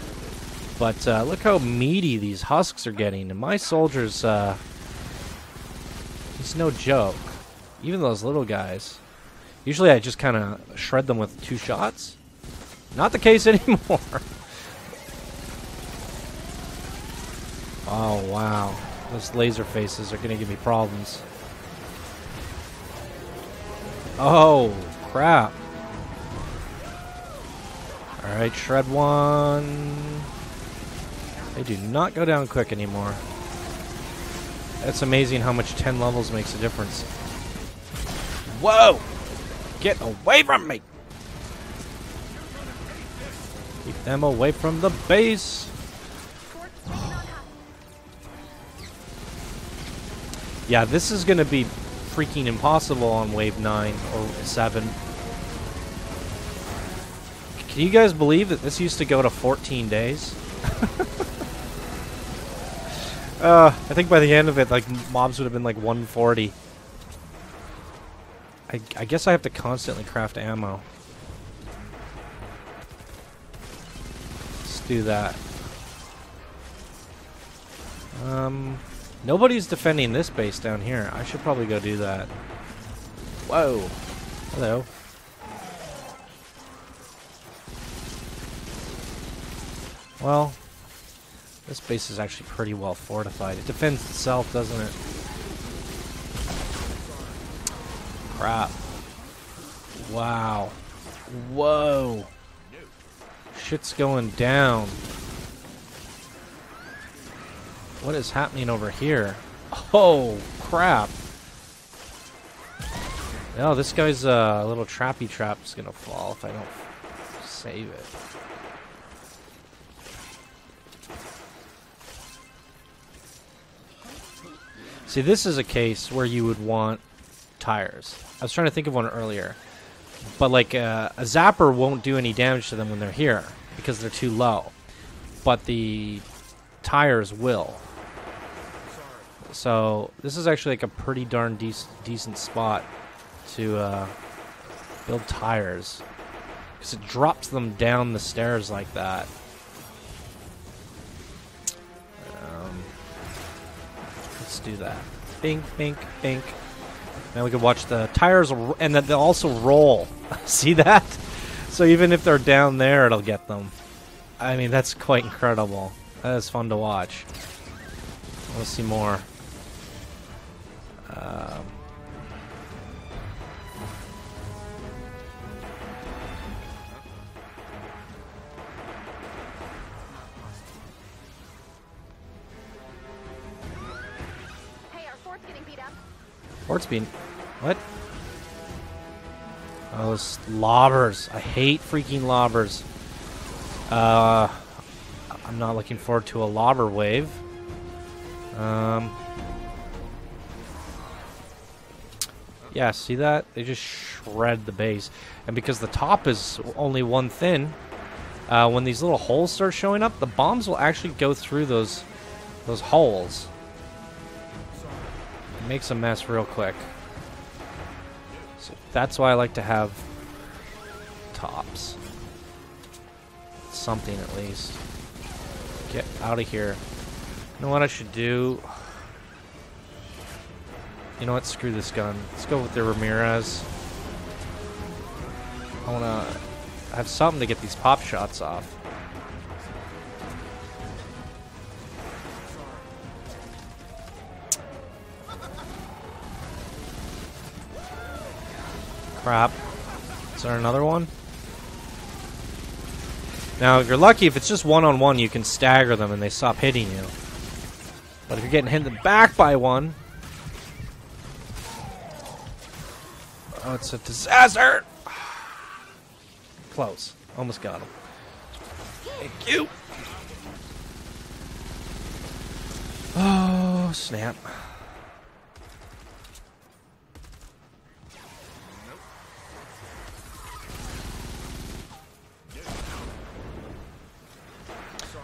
But look how meaty these husks are getting. And my soldiers, he's no joke. Even those little guys. Usually I just kind of shred them with 2 shots. Not the case anymore. Oh, wow. Those laser faces are going to give me problems. Oh, crap. Alright, shred 1. They do not go down quick anymore. It's amazing how much 10 levels makes a difference. Whoa! Get away from me! Keep them away from the base! Yeah, this is going to be freaking impossible on wave 9 or 7. Can you guys believe that this used to go to 14 days? I think by the end of it, like, mobs would have been like 140. I guess I have to constantly craft ammo. Let's do that. Nobody's defending this base down here. I should probably go do that. Whoa. Hello. Well, this base is actually pretty well fortified. It defends itself, doesn't it? Crap. Wow. Whoa. Shit's going down. What is happening over here? Oh, crap. No, this guy's little trappy trap's gonna fall if I don't save it. See, this is a case where you would want tires. I was trying to think of one earlier. But, like, a zapper won't do any damage to them when they're here because they're too low. But the tires will. So, this is actually, like, a pretty darn decent spot to build tires. Because it drops them down the stairs like that. Let's do that. Bink, bink, bink. Now we can watch the tires, and then they'll also roll. See that? So even if they're down there, it'll get them. I mean, that's quite incredible. That is fun to watch. Let's see more. Fort's being... What? Oh, those lobbers. I hate freaking lobbers. I'm not looking forward to a lobber wave. Yeah, see that? They just shred the base. And because the top is only one thin, when these little holes start showing up, the bombs will actually go through those holes. makes a mess real quick. So that's why I like to have tops. Something at least. Get out of here. You know what I should do? You know what? Screw this gun. Let's go with the Ramirez. I want to have something to get these pop shots off. Crap. Is there another one? Now, if you're lucky, if it's just one-on-one, you can stagger them and they stop hitting you. But if you're getting hit in the back by one... Oh, it's a disaster! Close. Almost got him. Thank you! Oh, snap.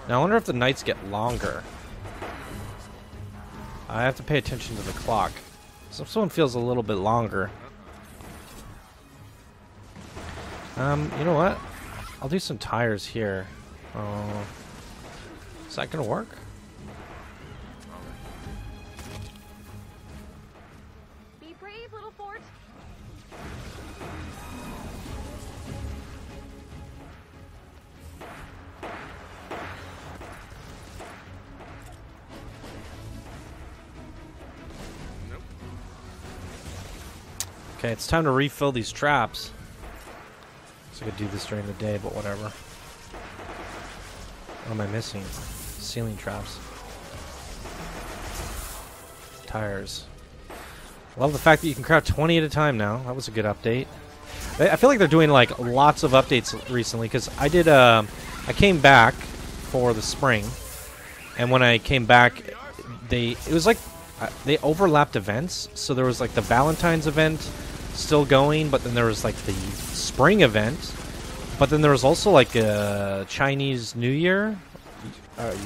Now, I wonder if the nights get longer. I have to pay attention to the clock. So if someone feels a little bit longer. You know what? I'll do some tires here. Is that gonna work? Be brave, little Fort. Okay, it's time to refill these traps. So I could do this during the day, but whatever. What am I missing? Ceiling traps. Tires. Love the fact that you can craft 20 at a time now. That was a good update. I feel like they're doing like lots of updates recently because I did. I came back for the spring, and when I came back, it was like they overlapped events. So there was like the Valentine's event still going, but then there was like the spring event, but then there was also like a Chinese New Year,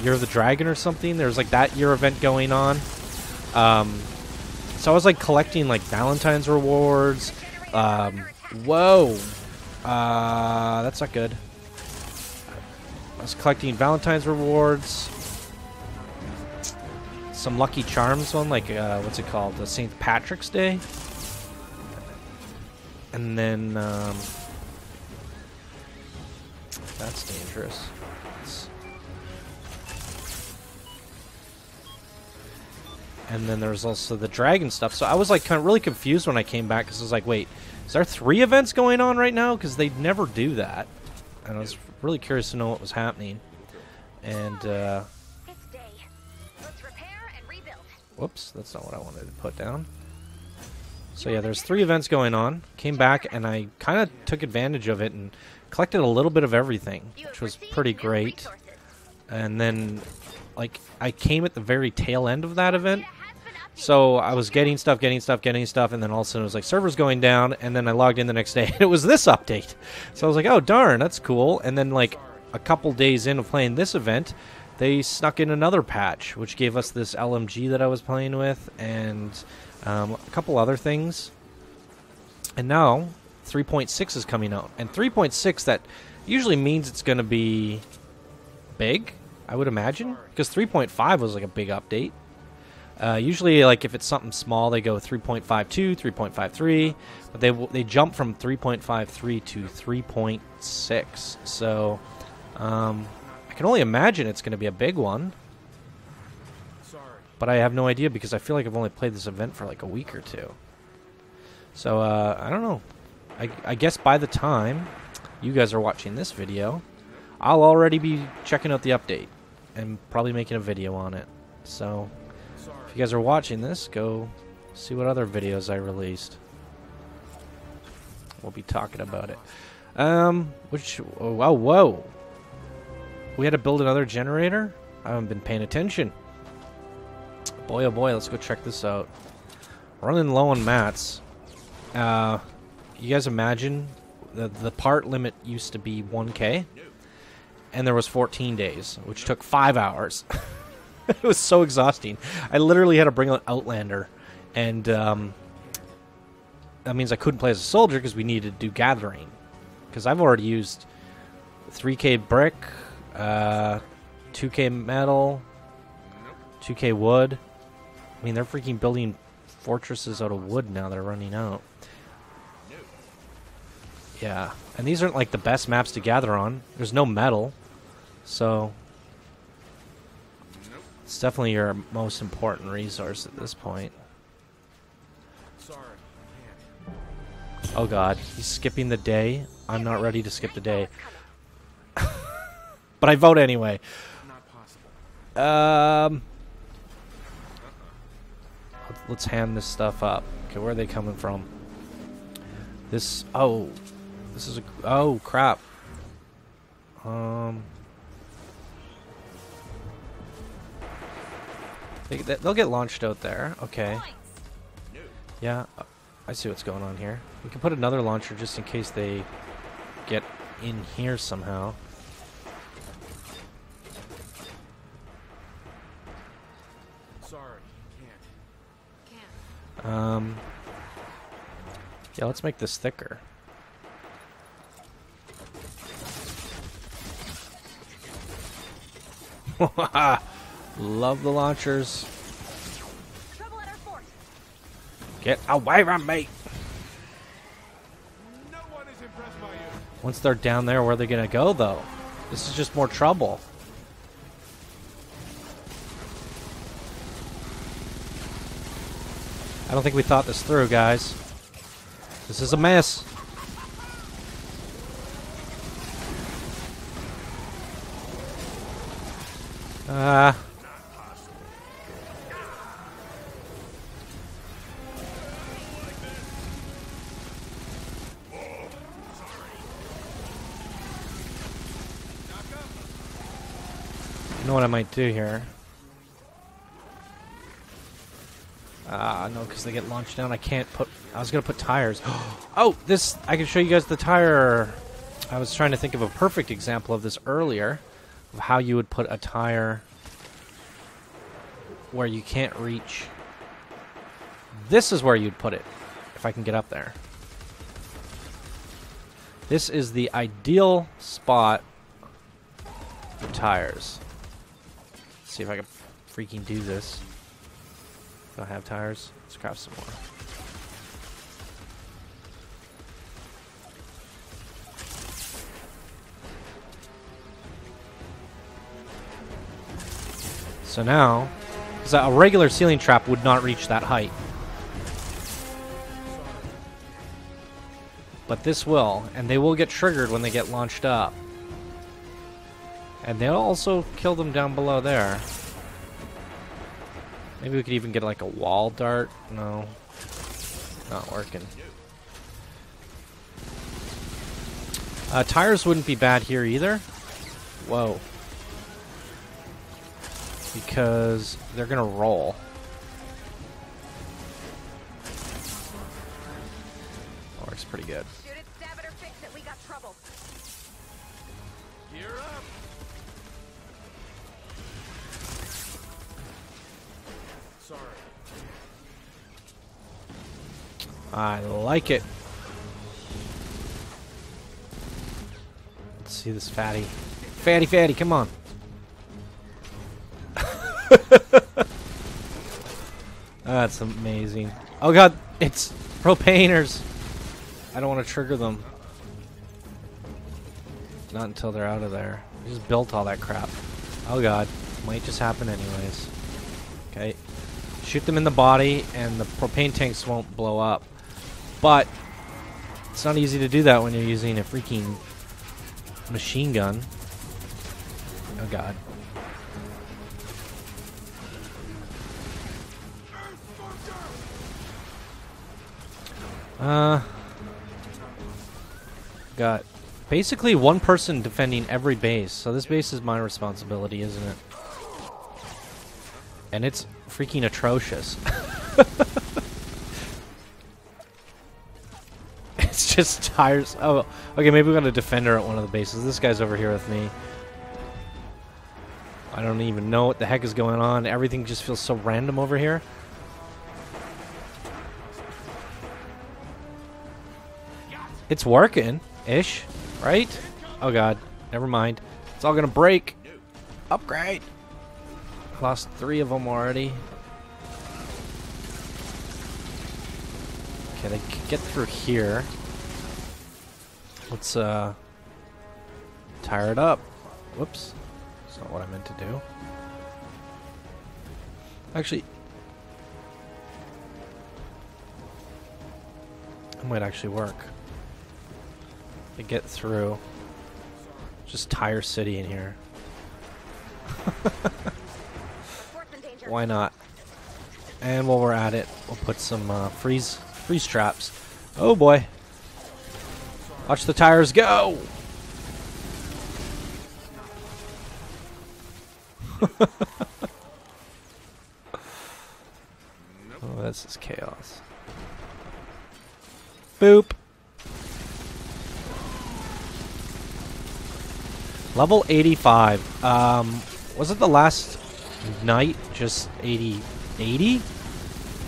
Year of the Dragon or something. There was like that year event going on. So I was like collecting like Valentine's rewards. Whoa, that's not good. I was collecting Valentine's rewards. Some Lucky Charms one, like what's it called? The St. Patrick's Day. And then, that's dangerous. And then there's also the dragon stuff. So I was like kind of really confused when I came back because I was like, wait, is there 3 events going on right now? Because they never do that. And I was really curious to know what was happening. And, It's day. Let's repair and rebuild. whoops, that's not what I wanted to put down. So yeah, there's 3 events going on. Came back and I kind of took advantage of it and collected a little bit of everything, which was pretty great. And then, like, I came at the very tail end of that event. So I was getting stuff, and then all of a sudden it was like servers going down, and then I logged in the next day and it was this update. So I was like, oh darn, that's cool. And then like a couple days in of playing this event, they snuck in another patch, which gave us this LMG that I was playing with, and a couple other things. And now 3.6 is coming out, and 3.6, that usually means it's going to be big, I would imagine, because 3.5 was like a big update. Usually, like if it's something small, they go 3.52, 3.53, but they jump from 3.53 to 3.6. So I can only imagine it's going to be a big one. But I have no idea because I feel like I've only played this event for like a week or two. So, I don't know. I guess by the time you guys are watching this video, I'll already be checking out the update and probably making a video on it. So, if you guys are watching this, go see what other videos I released. We'll be talking about it. Whoa. We had to build another generator? I haven't been paying attention. Boy, oh boy, let's go check this out. Running low on mats. You guys imagine the part limit used to be 1K, and there was 14 days, which took 5 hours. It was so exhausting. I literally had to bring out Outlander And that means I couldn't play as a soldier because we needed to do gathering. Because I've already used 3K brick, 2K metal, 2K wood. I mean, they're freaking building fortresses out of wood now. They're running out. Yeah, and these aren't like the best maps to gather on. There's no metal, so it's definitely your most important resource at this point. Sorry. Oh god, he's skipping the day. I'm not ready to skip the day. But I vote anyway. Not possible. Let's hand this stuff up. Okay, where are they coming from? This, oh, this is a, oh crap. They'll get launched out there. Okay. Yeah, I see what's going on here. We can put another launcher just in case they get in here somehow. Sorry. Can't. Yeah, let's make this thicker. Love the launchers. Trouble at our fort. Get away from me! No one is impressed by you. Once they're down there, where are they gonna go, though? This is just more trouble. I don't think we thought this through, guys. This is a mess. You know what I might do here? No, because they get launched down. I can't put... I was going to put tires. Oh, this... I can show you guys the tire. I was trying to think of a perfect example of this earlier. Of how you would put a tire where you can't reach. This is where you'd put it. If I can get up there. This is the ideal spot for tires. Let's see if I can freaking do this. Do I have tires? Let's craft some more. So now, because a regular ceiling trap would not reach that height. But this will, and they will get triggered when they get launched up. And they'll also kill them down below there. Maybe we could even get like a wall dart. No. Not working. Tires wouldn't be bad here either. Whoa. Because they're gonna roll. Works pretty good. Shoot it, stab it, or fix it. We got trouble. Gear up. Sorry. I like it. Let's see this fatty. Fatty, come on. That's amazing. Oh god, it's propaners. I don't want to trigger them. Not until they're out of there. We just built all that crap. Oh god, might just happen anyways. Okay. Shoot them in the body and the propane tanks won't blow up. But it's not easy to do that when you're using a freaking machine gun. Oh god. Got basically one person defending every base, so this base is my responsibility, isn't it? And it's freaking atrocious. It's just tires. Oh, okay, maybe we got a defender at one of the bases. This guy's over here with me. I don't even know what the heck is going on. Everything just feels so random over here. It's working-ish, right? Oh god, never mind. It's all gonna break. Upgrade. Lost 3 of them already. Okay, they can get through here. Let's tire it up. Whoops. That's not what I meant to do. Actually, it might actually work. To get through. Just tire city in here. Why not? And while we're at it, we'll put some freeze traps. Oh boy. Watch the tires go! Oh, this is chaos. Boop. Level 85. Was it the last night just 80? They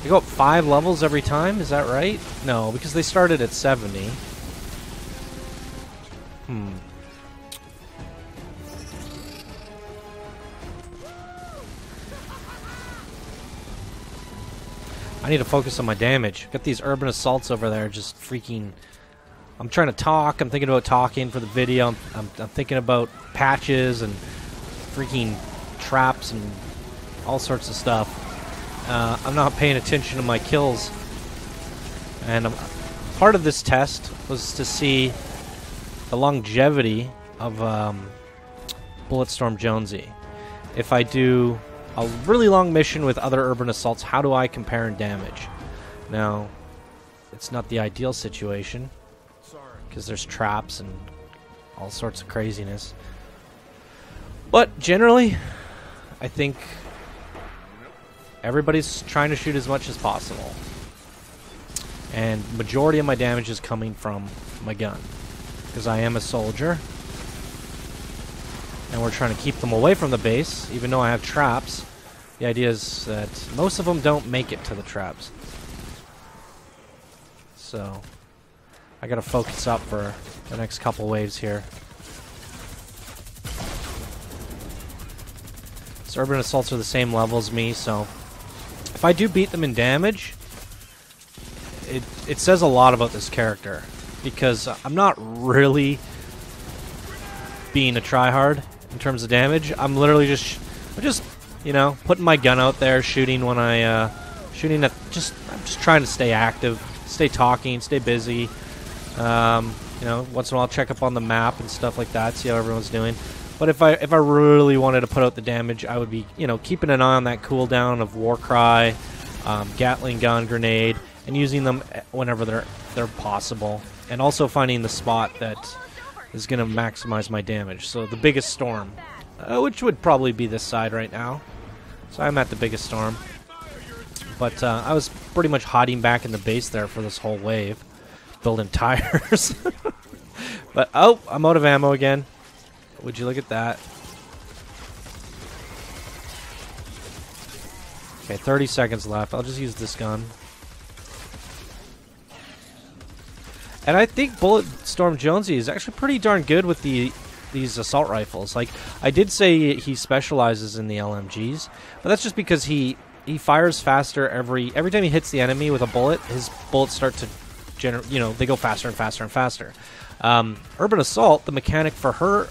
go up 5 levels every time? Is that right? No, because they started at 70. I need to focus on my damage. Got these urban assaults over there just freaking... I'm trying to talk. I'm thinking about talking for the video. I'm thinking about patches and freaking traps and all sorts of stuff. I'm not paying attention to my kills. And part of this test was to see the longevity of Bulletstorm Jonesy. If I do a really long mission with other urban assaults, how do I compare in damage? Now, it's not the ideal situation, because there's traps and all sorts of craziness. But generally, I think everybody's trying to shoot as much as possible. And majority of my damage is coming from my gun, because I am a soldier. And we're trying to keep them away from the base, even though I have traps. The idea is that most of them don't make it to the traps. So I gotta focus up for the next couple waves here. So urban assaults are the same level as me, so if I do beat them in damage, it says a lot about this character, because I'm not really being a tryhard in terms of damage. I'm literally just you know, putting my gun out there, shooting when I shooting at I'm just trying to stay active, stay talking, stay busy. You know, once in a while check up on the map and stuff like that, see how everyone's doing. But if I really wanted to put out the damage, I would be, you know, keeping an eye on that cooldown of Warcry, Gatling gun, grenade, and using them whenever they're possible, and also finding the spot that is going to maximize my damage. So the biggest storm, which would probably be this side right now. So I'm at the biggest storm. But I was pretty much hiding back in the base there for this whole wave, building tires. But, oh, I'm out of ammo again. Would you look at that? Okay, 30 seconds left. I'll just use this gun. And I think Bulletstorm Jonesy is actually pretty darn good with these assault rifles. Like, I did say he specializes in the LMGs, but that's just because he fires faster every time he hits the enemy with a bullet. His bullets start to they go faster and faster and faster. Urban Assault, the mechanic for her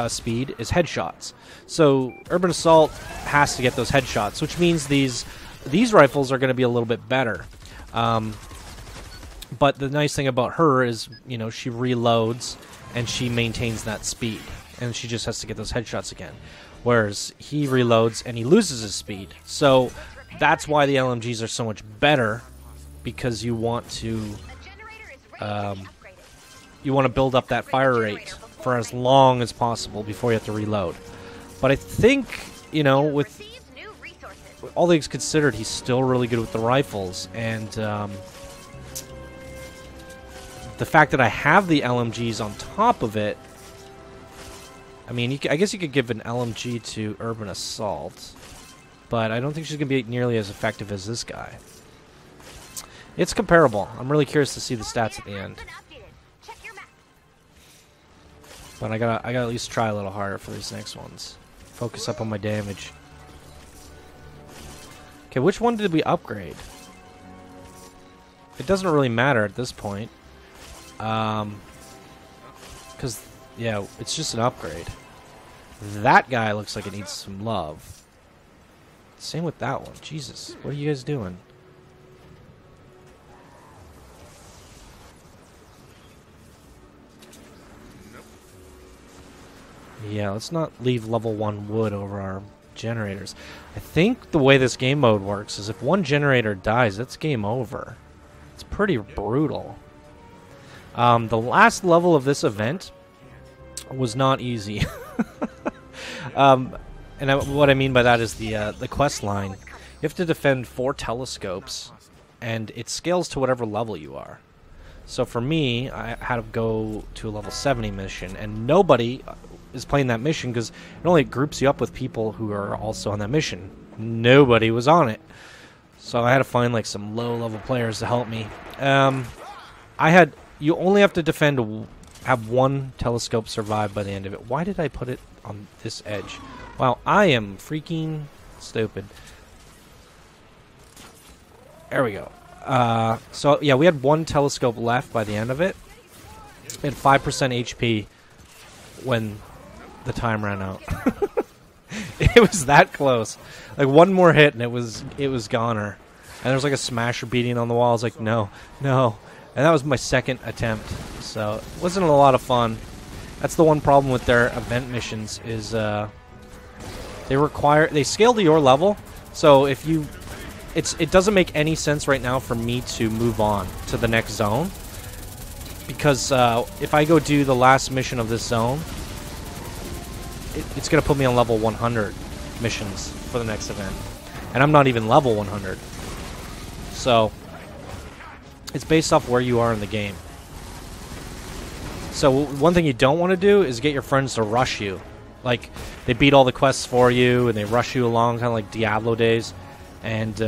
speed is headshots. So Urban Assault has to get those headshots, which means these rifles are going to be a little bit better. But the nice thing about her is, you know, she reloads and she maintains that speed, and she just has to get those headshots again. Whereas he reloads and he loses his speed. So that's why the LMGs are so much better, because you want to build up that fire rate for as long as possible before you have to reload. But I think, you know, with all things considered, he's still really good with the rifles, and the fact that I have the LMGs on top of it, I mean, I guess you could give an LMG to Urban Assault, but I don't think she's going to be nearly as effective as this guy. It's comparable. I'm really curious to see the stats at the end. But I gotta at least try a little harder for these next ones. Focus up on my damage. Okay, which one did we upgrade? It doesn't really matter at this point. Because, yeah, it's just an upgrade. That guy looks like it needs some love. Same with that one. Jesus, what are you guys doing? Yeah, let's not leave level 1 wood over our generators. I think the way this game mode works is if one generator dies, it's game over. It's pretty brutal. The last level of this event was not easy. What I mean by that is the quest line. You have to defend 4 telescopes, and it scales to whatever level you are. So for me, I had to go to a level 70 mission, and nobody is playing that mission because it only groups you up with people who are also on that mission. Nobody was on it. So I had to find like some low-level players to help me. You only have to have 1 telescope survive by the end of it. Why did I put it on this edge? Wow, I am freaking stupid. There we go. So yeah, we had 1 telescope left by the end of it. We had 5% HP when the time ran out. It was that close. Like one more hit and it was goner. And there was like a smasher beating on the wall. I was like, no. And that was my second attempt. So it wasn't a lot of fun. That's the one problem with their event missions is they scale to your level. So if you it doesn't make any sense right now for me to move on to the next zone. Because if I go do the last mission of this zone, it's going to put me on level 100 missions for the next event. And I'm not even level 100. So, it's based off where you are in the game. So, one thing you don't want to do is get your friends to rush you. Like, they beat all the quests for you, and they rush you along, kind of like Diablo days. And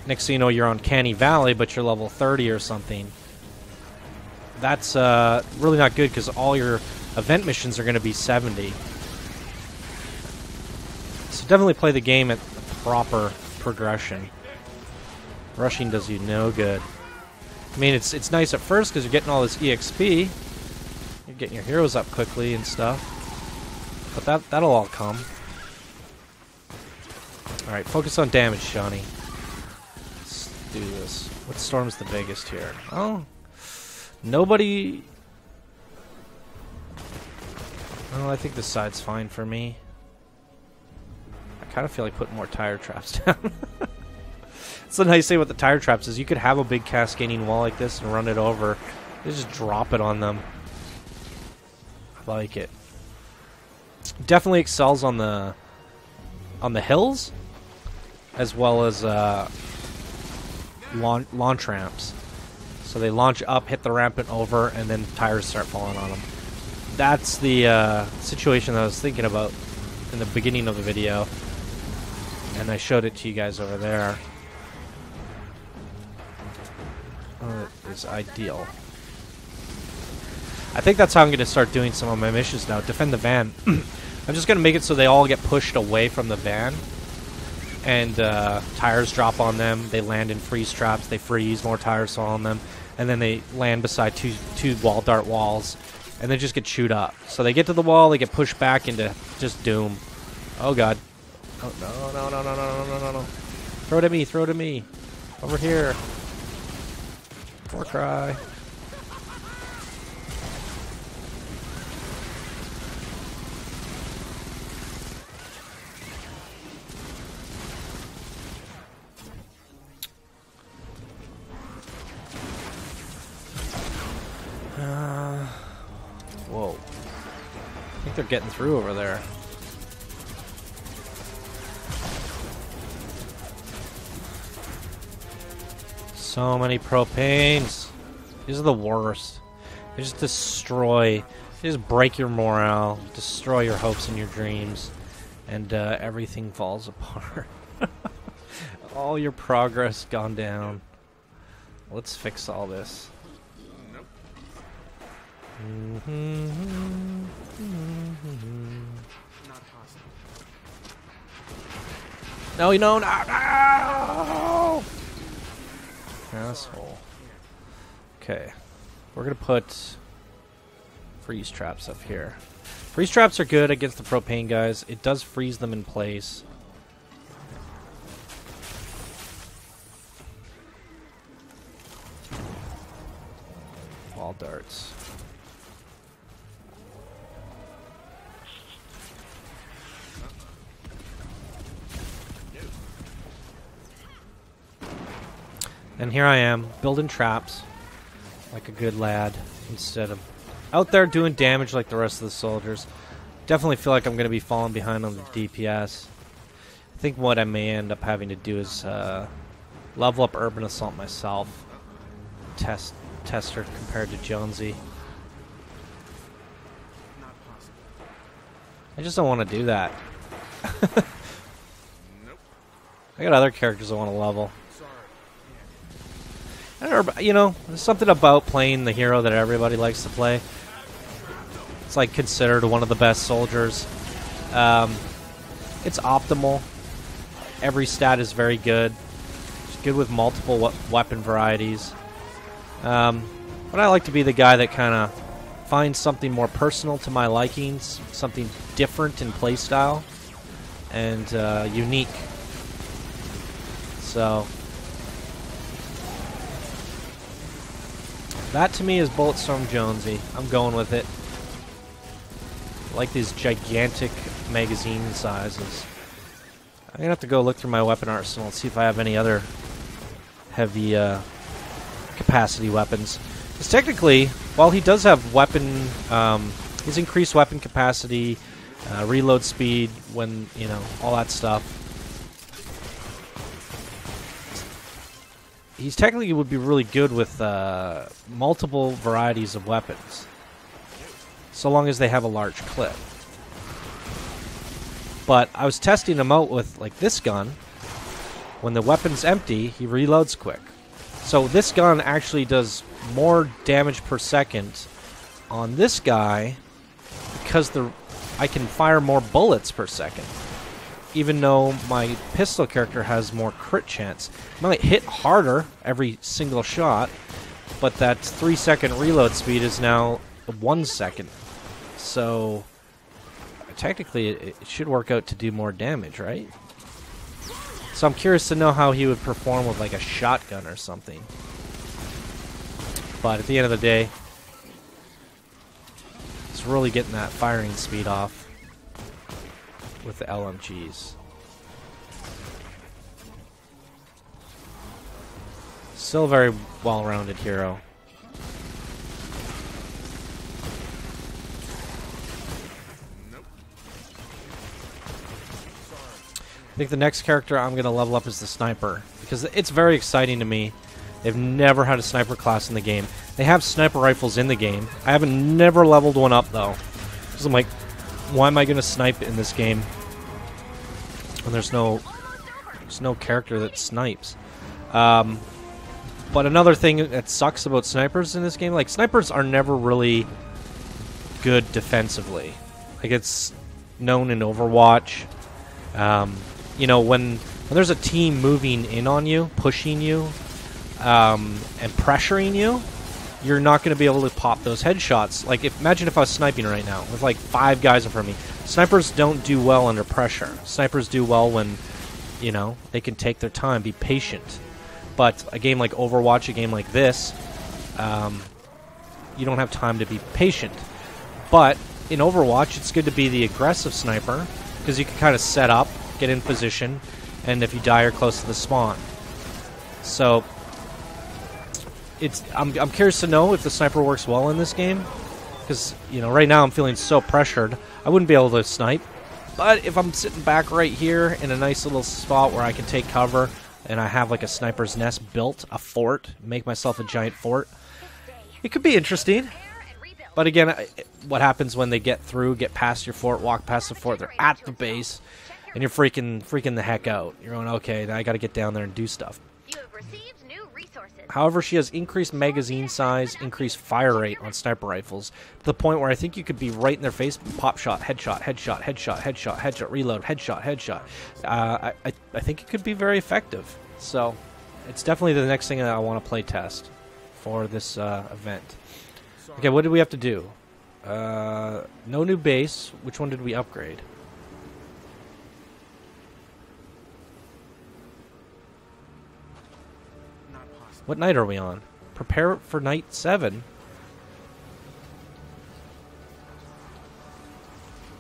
next thing you know, you're on Canny Valley, but you're level 30 or something. That's really not good, because all your event missions are going to be 70. So definitely play the game at the proper progression. Rushing does you no good. I mean, it's nice at first because you're getting all this EXP. You're getting your heroes up quickly and stuff. But that'll all come. Alright, focus on damage, Johnny. Let's do this. What storm's the biggest here? Oh, nobody... Oh, I think this side's fine for me. I kind of feel like putting more tire traps down. That's the nice thing with the tire traps is you could have a big cascading wall like this and run it over. You just drop it on them. I like it. Definitely excels on the hills, as well as launch ramps. So they launch up, hit the ramp and over, and then tires start falling on them. That's the situation that I was thinking about in the beginning of the video, and I showed it to you guys over there. Oh, it is ideal. I think that's how I'm going to start doing some of my missions now. Defend the van. I'm just going to make it so they all get pushed away from the van. And tires drop on them. They land in freeze traps. They freeze. More tires fall on them. And then they land beside two wall dart walls. And they just get chewed up. So they get to the wall. They get pushed back into just doom. Oh, God. Oh, no. Throw it at me. Throw it at me. Over here. War cry. Whoa. I think they're getting through over there. So many propanes. These are the worst. They just destroy. They just break your morale, destroy your hopes and your dreams, and everything falls apart. All your progress gone down. Let's fix all this. No, you know, no, no! Asshole. Okay. We're gonna put freeze traps up here. Freeze traps are good against the propane guys. It does freeze them in place. Wall darts. And here I am, building traps like a good lad, instead of out there doing damage like the rest of the soldiers. Definitely feel like I'm going to be falling behind on the DPS. I think what I may end up having to do is level up Urban Assault myself. Tester compared to Jonesy. I just don't want to do that. I got other characters I want to level. I don't know, you know, there's something about playing the hero that everybody likes to play. It's like considered one of the best soldiers. It's optimal. Every stat is very good. It's good with multiple weapon varieties. But I like to be the guy that kind of finds something more personal to my likings, something different in playstyle, and unique. So that to me is Bulletstorm Jonesy. I'm going with it. I like these gigantic magazine sizes. I'm gonna have to go look through my weapon arsenal and see if I have any other heavy capacity weapons. Because technically, while he does have weapon, his increased weapon capacity, reload speed, when, you know, all that stuff, he's technically would be really good with multiple varieties of weapons, so long as they have a large clip. But I was testing him out with, like, this gun. When the weapon's empty, he reloads quick. So this gun actually does more damage per second on this guy because I can fire more bullets per second. Even though my pistol character has more crit chance. It might hit harder every single shot, but that 3-second reload speed is now 1 second. So technically it should work out to do more damage, right? So I'm curious to know how he would perform with like a shotgun or something. But at the end of the day, it's really getting that firing speed off with the LMGs. Still a very well-rounded hero. I think the next character I'm going to level up is the sniper, because it's very exciting to me. They've never had a sniper class in the game. They have sniper rifles in the game. I haven't never leveled one up though, because I'm like, why am I going to snipe in this game when there's no character that snipes? But another thing that sucks about snipers in this game, like, snipers are never really good defensively. Like, it's known in Overwatch. You know, when there's a team moving in on you, pushing you, and pressuring you, you're not going to be able to pop those headshots. Like, imagine if I was sniping right now with like 5 guys in front of me. Snipers don't do well under pressure. Snipers do well when, you know, they can take their time, be patient. But a game like Overwatch, a game like this, you don't have time to be patient. But in Overwatch, it's good to be the aggressive sniper, because you can kind of set up, get in position, and if you die, you're close to the spawn. So I'm curious to know if the sniper works well in this game, because, you know, right now I'm feeling so pressured. I wouldn't be able to snipe, but if I'm sitting back right here in a nice little spot where I can take cover, and I have like a sniper's nest built, a fort, make myself a giant fort, it could be interesting. But again, what happens when they get past your fort, walk past the fort, they're at the base, and you're freaking the heck out. You're going, okay, now I got to get down there and do stuff. You have received new resources. However, she has increased magazine size, increased fire rate on sniper rifles, to the point where I think you could be right in their face, pop shot, headshot, headshot, headshot, headshot, headshot, reload, headshot, headshot. I think it could be very effective. So, it's definitely the next thing that I want to play test for this event. Okay, what did we have to do? No new base. Which one did we upgrade? What night are we on? Prepare for night 7.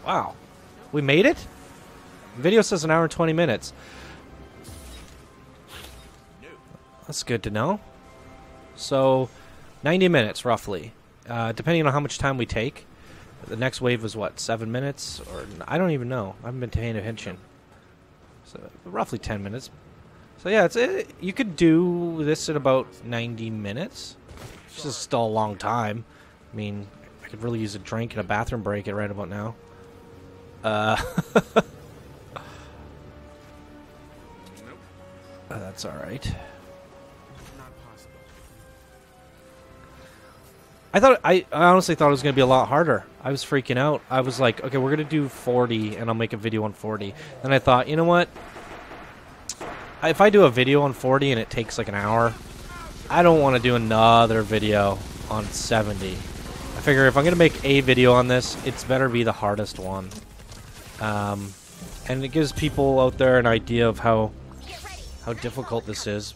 Wow. We made it? Video says 1 hour and 20 minutes. That's good to know. So, 90 minutes, roughly. Depending on how much time we take. The next wave was, what, 7 minutes? Or I don't even know. I haven't been paying attention. So, roughly 10 minutes. So yeah, you could do this in about 90 minutes. Which is still a long time. I mean, I could really use a drink and a bathroom break right about now. That's alright. I honestly thought it was going to be a lot harder. I was freaking out. I was like, okay, we're going to do 40, and I'll make a video on 40. Then I thought, you know what? If I do a video on 40 and it takes like an hour, I don't want to do another video on 70. I figure if I'm going to make a video on this, it's better be the hardest one. And it gives people out there an idea of how difficult this is.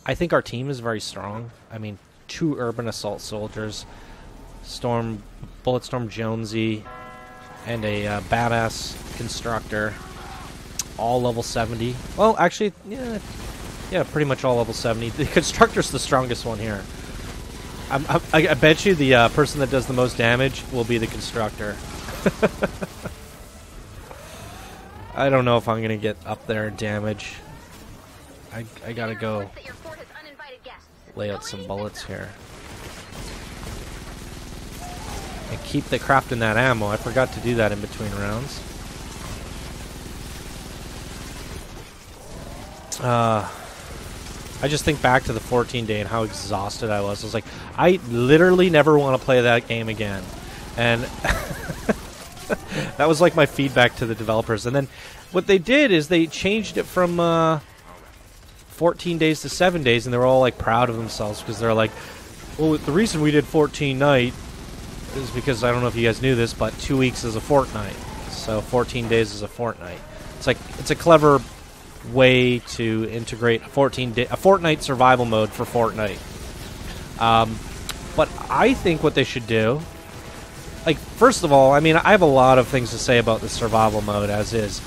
I think our team is very strong. I mean, 2 urban assault soldiers, Bulletstorm Jonesy, and a badass constructor. All level 70. Well, actually, yeah, pretty much all level 70. The constructor's the strongest one here. I bet you the person that does the most damage will be the constructor. I don't know if I'm gonna get up there in damage. I gotta go lay out some bullets here. And keep the crafting that ammo. I forgot to do that in between rounds. I just think back to the 14-day and how exhausted I was. I was like, I literally never want to play that game again. And that was like my feedback to the developers. And then what they did is they changed it from 14 days to 7 days, and they were all like proud of themselves because they're like, well, the reason we did 14 night is because, I don't know if you guys knew this, but 2 weeks is a fortnight. So 14 days is a fortnight. It's a clever way to integrate a Fortnite survival mode for Fortnite. But I think what they should do, like, first of all, I mean, I have a lot of things to say about the survival mode as is.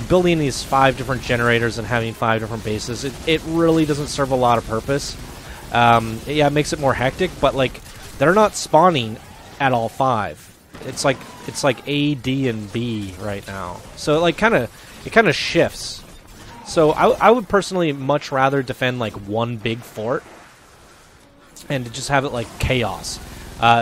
Building these 5 different generators and having 5 different bases, it really doesn't serve a lot of purpose. Yeah, it makes it more hectic, but like, they're not spawning at all 5. It's like A, D, and B right now. So it kind of shifts. So I would personally much rather defend like one big fort and just have it like chaos,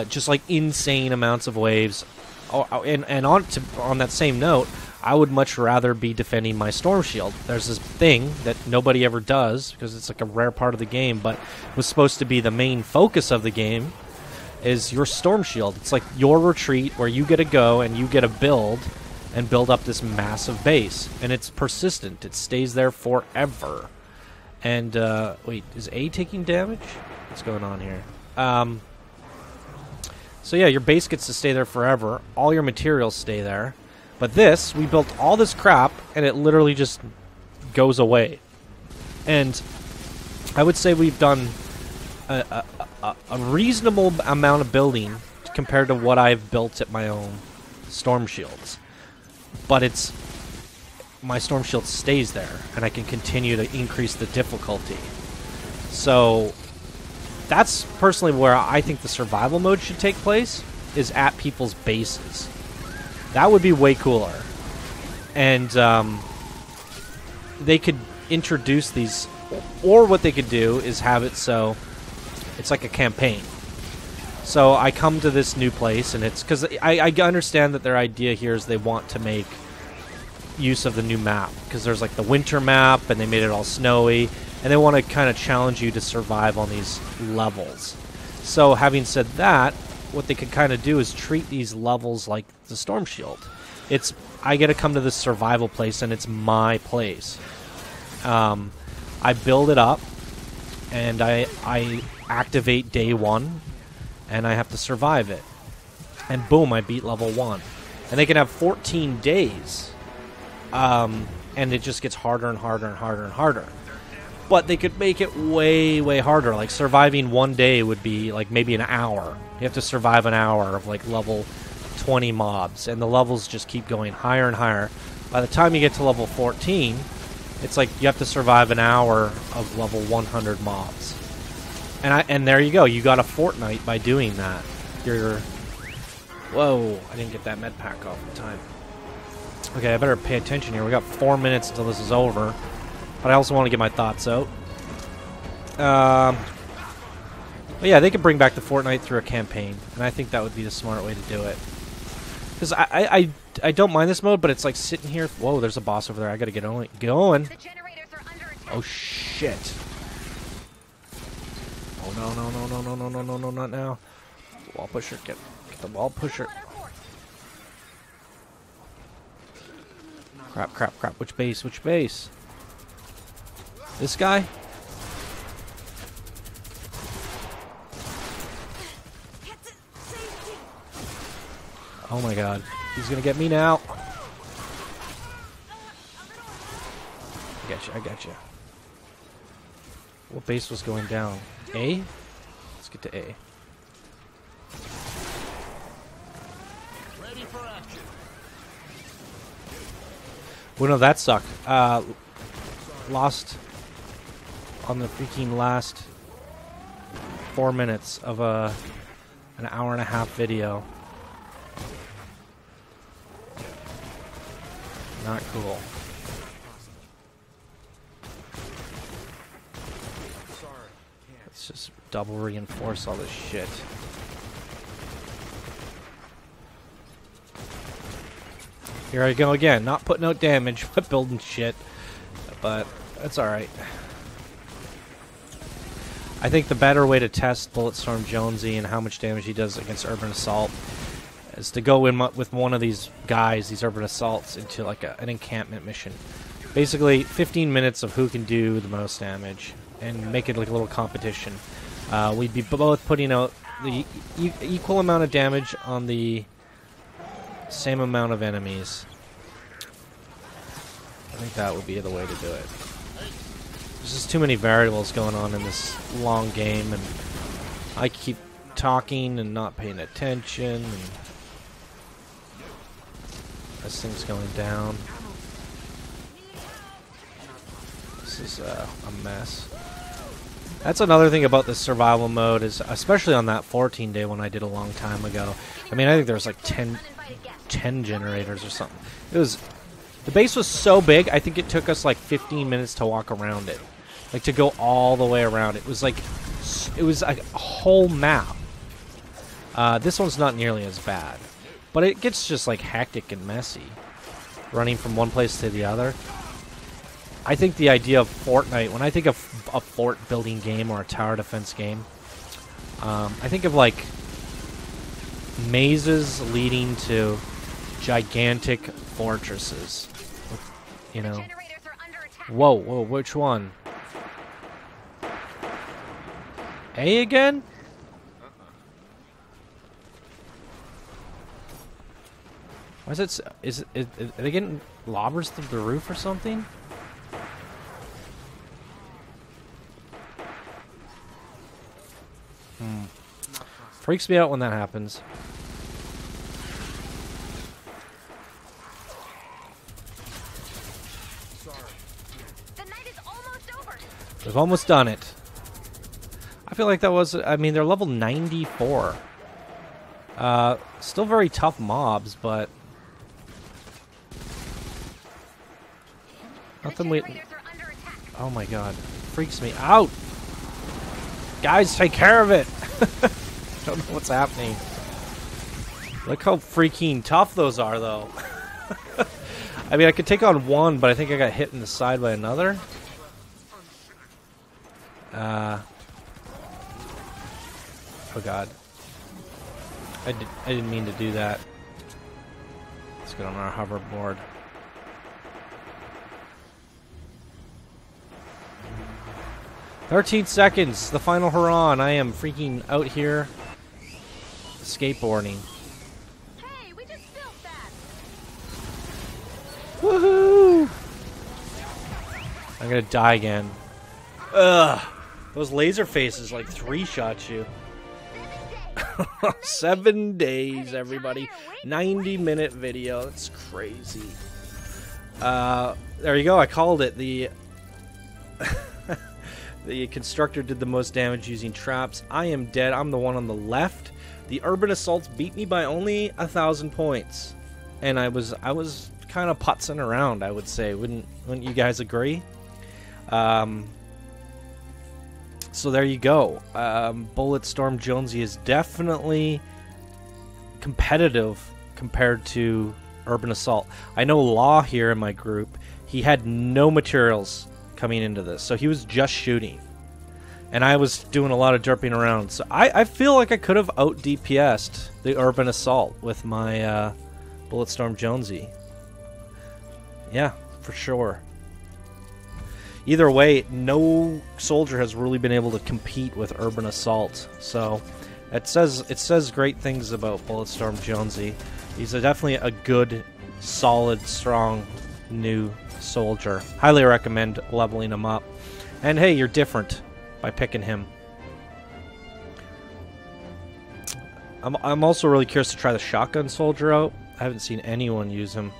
just like insane amounts of waves. And on that same note, I would much rather be defending my storm shield. There's this thing that nobody ever does because it's like a rare part of the game, but was supposed to be the main focus of the game. Is your storm shield. It's like your retreat where you get to go and you get to build and build up this massive base. And it's persistent. It stays there forever. And, wait, is A taking damage? What's going on here? So yeah, your base gets to stay there forever. All your materials stay there. But this, we built all this crap, and it literally just goes away. And I would say we've done a reasonable amount of building compared to what I've built at my own storm shields. But my storm shield stays there, and I can continue to increase the difficulty. So that's personally where I think the survival mode should take place, is at people's bases. That would be way cooler. And they could introduce these, or what they could do is have it so it's like a campaign. So I come to this new place, and it's because I understand that their idea here is they want to make use of the new map, because there's like the winter map, and they made it all snowy, and they want to kind of challenge you to survive on these levels. So having said that, what they could kind of do is treat these levels like the Storm Shield. I get to come to this survival place, and it's my place. I build it up, and I activate day 1, and I have to survive it. And boom, I beat level 1. And they can have 14 days. And it just gets harder and harder and harder and harder. But they could make it way, way harder. Like, surviving 1 day would be, like, maybe an hour. You have to survive an hour of, like, level 20 mobs. And the levels just keep going higher and higher. By the time you get to level 14, it's like you have to survive an hour of level 100 mobs. And there you go. You got a Fortnite by doing that. Whoa, I didn't get that med pack off in time. Okay, I better pay attention here. We got 4 minutes until this is over. But I also want to get my thoughts out. But yeah, they could bring back the Fortnite through a campaign. And I think that would be the smart way to do it. Because I don't mind this mode, but it's like sitting here. Whoa, there's a boss over there. I gotta get going. The generators are under attack. Oh, shit. Oh, no, not now. Wall pusher, get the wall pusher. Crap. Which base? This guy? Oh my god. He's gonna get me now. I got you. What base was going down? A? Let's get to A. Ready for action. Well, no, that sucked. Lost on the freaking last 4 minutes of an hour and a half video. Not cool. Let's just double reinforce all this shit. Here I go again, not putting out damage, but building shit. But that's alright. I think the better way to test Bulletstorm Jonesy and how much damage he does against Urban Assault is to go in with one of these guys, these Urban Assaults, into like an encampment mission. Basically, 15 minutes of who can do the most damage, and make it like a little competition. We'd be both putting out the equal amount of damage on the same amount of enemies. I think that would be the way to do it. There's just too many variables going on in this long game, and I keep talking and not paying attention, and this thing's going down. This is a mess. That's another thing about this survival mode, is especially on that 14 day one I did a long time ago. I mean, I think there was like 10 generators or something. The base was so big, I think it took us like 15 minutes to walk around it. Like, to go all the way around. It was like a whole map. This one's not nearly as bad. But it gets just like hectic and messy, running from one place to the other. I think the idea of Fortnite, when I think of a fort building game or a tower defense game, I think of like mazes leading to gigantic fortresses. You know. Whoa, which one? A again? Why is it? Are they getting lobbers through the roof or something? Freaks me out when that happens. The night is almost over. We've almost done it. I feel like that was, I mean, they're level 94. Still very tough mobs, but nothing we... Oh my god. Freaks me out! Guys, take care of it! Don't know what's happening. Look how freaking tough those are, though. I mean, I could take on one, but I think I got hit in the side by another. Oh god. I didn't mean to do that. Let's get on our hoverboard. "13 seconds, the final hurrah, and I am freaking out here skateboarding. Hey, we just built that. Woohoo! I'm gonna die again. Ugh. Those laser faces like 3-shot you. 7 days, everybody. 90-minute video. That's crazy. There you go. I called it. The the constructor did the most damage using traps. I am dead. I'm the one on the left. The urban assaults beat me by only 1,000 points, and I was kind of putzing around, I would say. Wouldn't you guys agree? So there you go. Bulletstorm Jonesy is definitely competitive compared to Urban Assault. I know Law here in my group, he had no materials coming into this, so he was just shooting. And I was doing a lot of derping around. So I feel like I could have out-DPS'd the Urban Assault with my Bulletstorm Jonesy. Yeah, for sure. Either way, no soldier has really been able to compete with Urban Assault. So it says great things about Bulletstorm Jonesy. He's definitely a good, solid, strong new soldier. Highly recommend leveling him up. And hey, you're different by picking him. I'm also really curious to try the shotgun soldier out. I haven't seen anyone use him.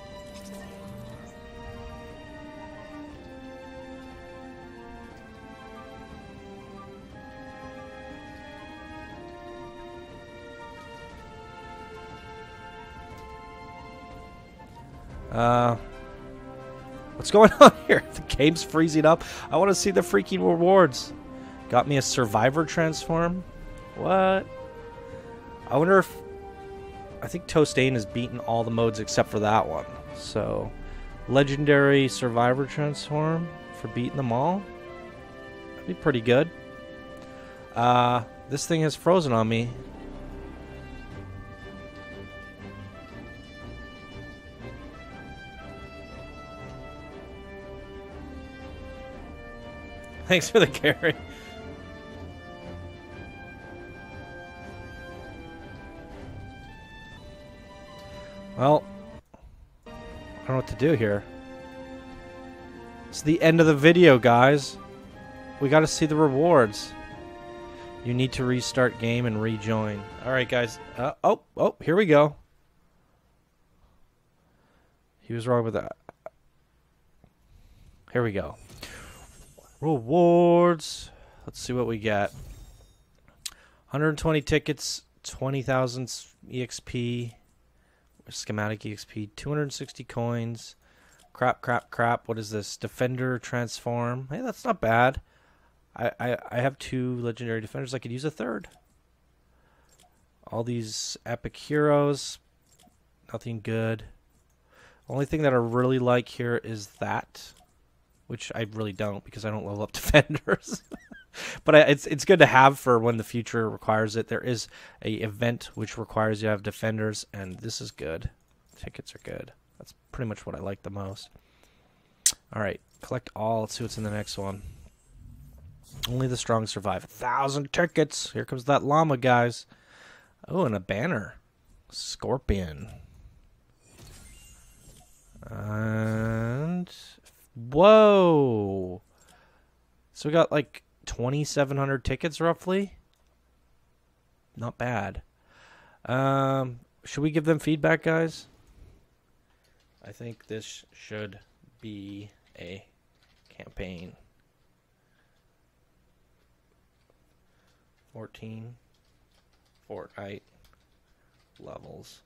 What's going on here? The game's freezing up. I want to see the freaking rewards. Got me a survivor transform? What? I wonder if... I think Toastain has beaten all the modes except for that one. So, legendary survivor transform for beating them all? That'd be pretty good. This thing has frozen on me. Thanks for the carry. Well, I don't know what to do here. It's the end of the video, guys. We got to see the rewards. You need to restart game and rejoin. All right, guys. Oh, here we go. He was wrong with that. Here we go. Rewards. Let's see what we get. 120 tickets, 20,000 EXP, schematic EXP, 260 coins. Crap. What is this? Defender transform. Hey, that's not bad. I have 2 legendary defenders. I could use a 3rd. All these epic heroes. Nothing good. Only thing that I really like here is that. Which I really don't, because I don't level up defenders. But it's good to have for when the future requires it. There is a event which requires you to have defenders, and this is good. Tickets are good. That's pretty much what I like the most. All right, collect all. Let's see what's in the next one. Only the strong survive. 1,000 tickets. Here comes that llama, guys. Oh, and a banner. Scorpion. And... whoa! So we got like 2,700 tickets roughly. Not bad. Should we give them feedback, guys? I think this should be a campaign. 14 Fortnite levels.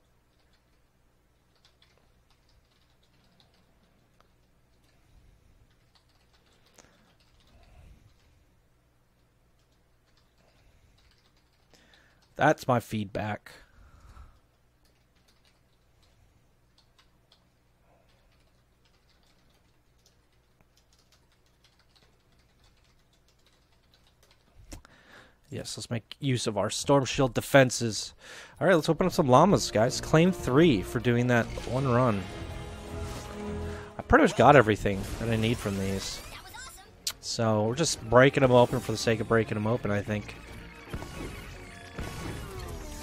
That's my feedback. Yes, let's make use of our Storm Shield defenses. All right, let's open up some llamas, guys. Claim 3 for doing that one run. I pretty much got everything that I need from these. So we're just breaking them open for the sake of breaking them open, I think.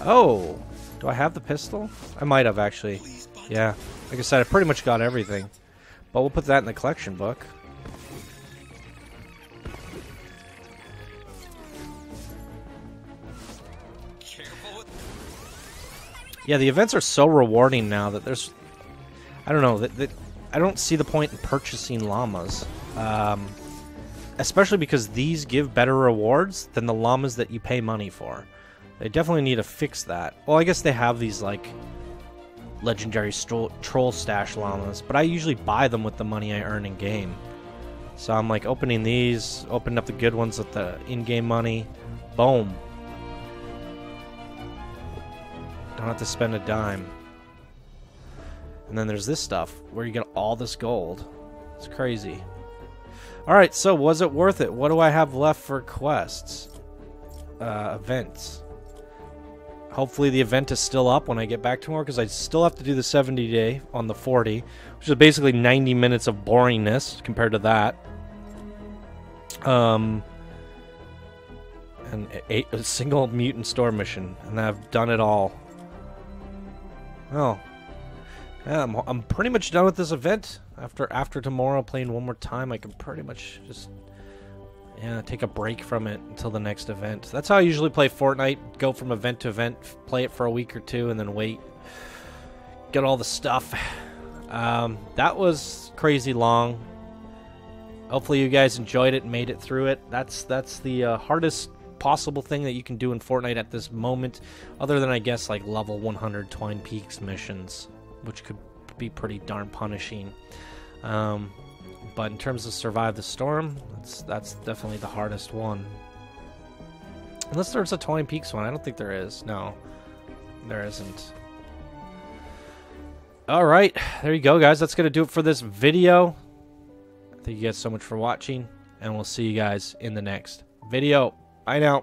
Oh, do I have the pistol? I might have, actually. Yeah, like I said, I pretty much got everything. But we'll put that in the collection book. Yeah, the events are so rewarding now that there's... I don't know, that I don't see the point in purchasing llamas. Especially because these give better rewards than the llamas that you pay money for. They definitely need to fix that. Well, I guess they have these, like, legendary troll stash llamas, but I usually buy them with the money I earn in-game. So I'm, like, opening these, opening up the good ones with the in-game money. Boom. Don't have to spend a dime. And then there's this stuff, where you get all this gold. It's crazy. Alright, so was it worth it? What do I have left for quests? Events. Hopefully the event is still up when I get back tomorrow, because I still have to do the 70-day on the 40, which is basically 90 minutes of boringness compared to that. And a single mutant store mission, and I've done it all. Well, yeah, I'm pretty much done with this event. After tomorrow, playing one more time, I can pretty much just take a break from it until the next event. That's how I usually play Fortnite. Go from event to event, play it for a week or two, and then wait. Get all the stuff. That was crazy long. Hopefully you guys enjoyed it and made it through it. That's the hardest possible thing that you can do in Fortnite at this moment, other than, I guess, like level 100 Twine Peaks missions, which could be pretty darn punishing. But in terms of Survive the Storm, that's definitely the hardest one. Unless there's a Twine Peaks one. I don't think there is. No, there isn't. Alright, there you go, guys. That's going to do it for this video. Thank you guys so much for watching, and we'll see you guys in the next video. Bye now.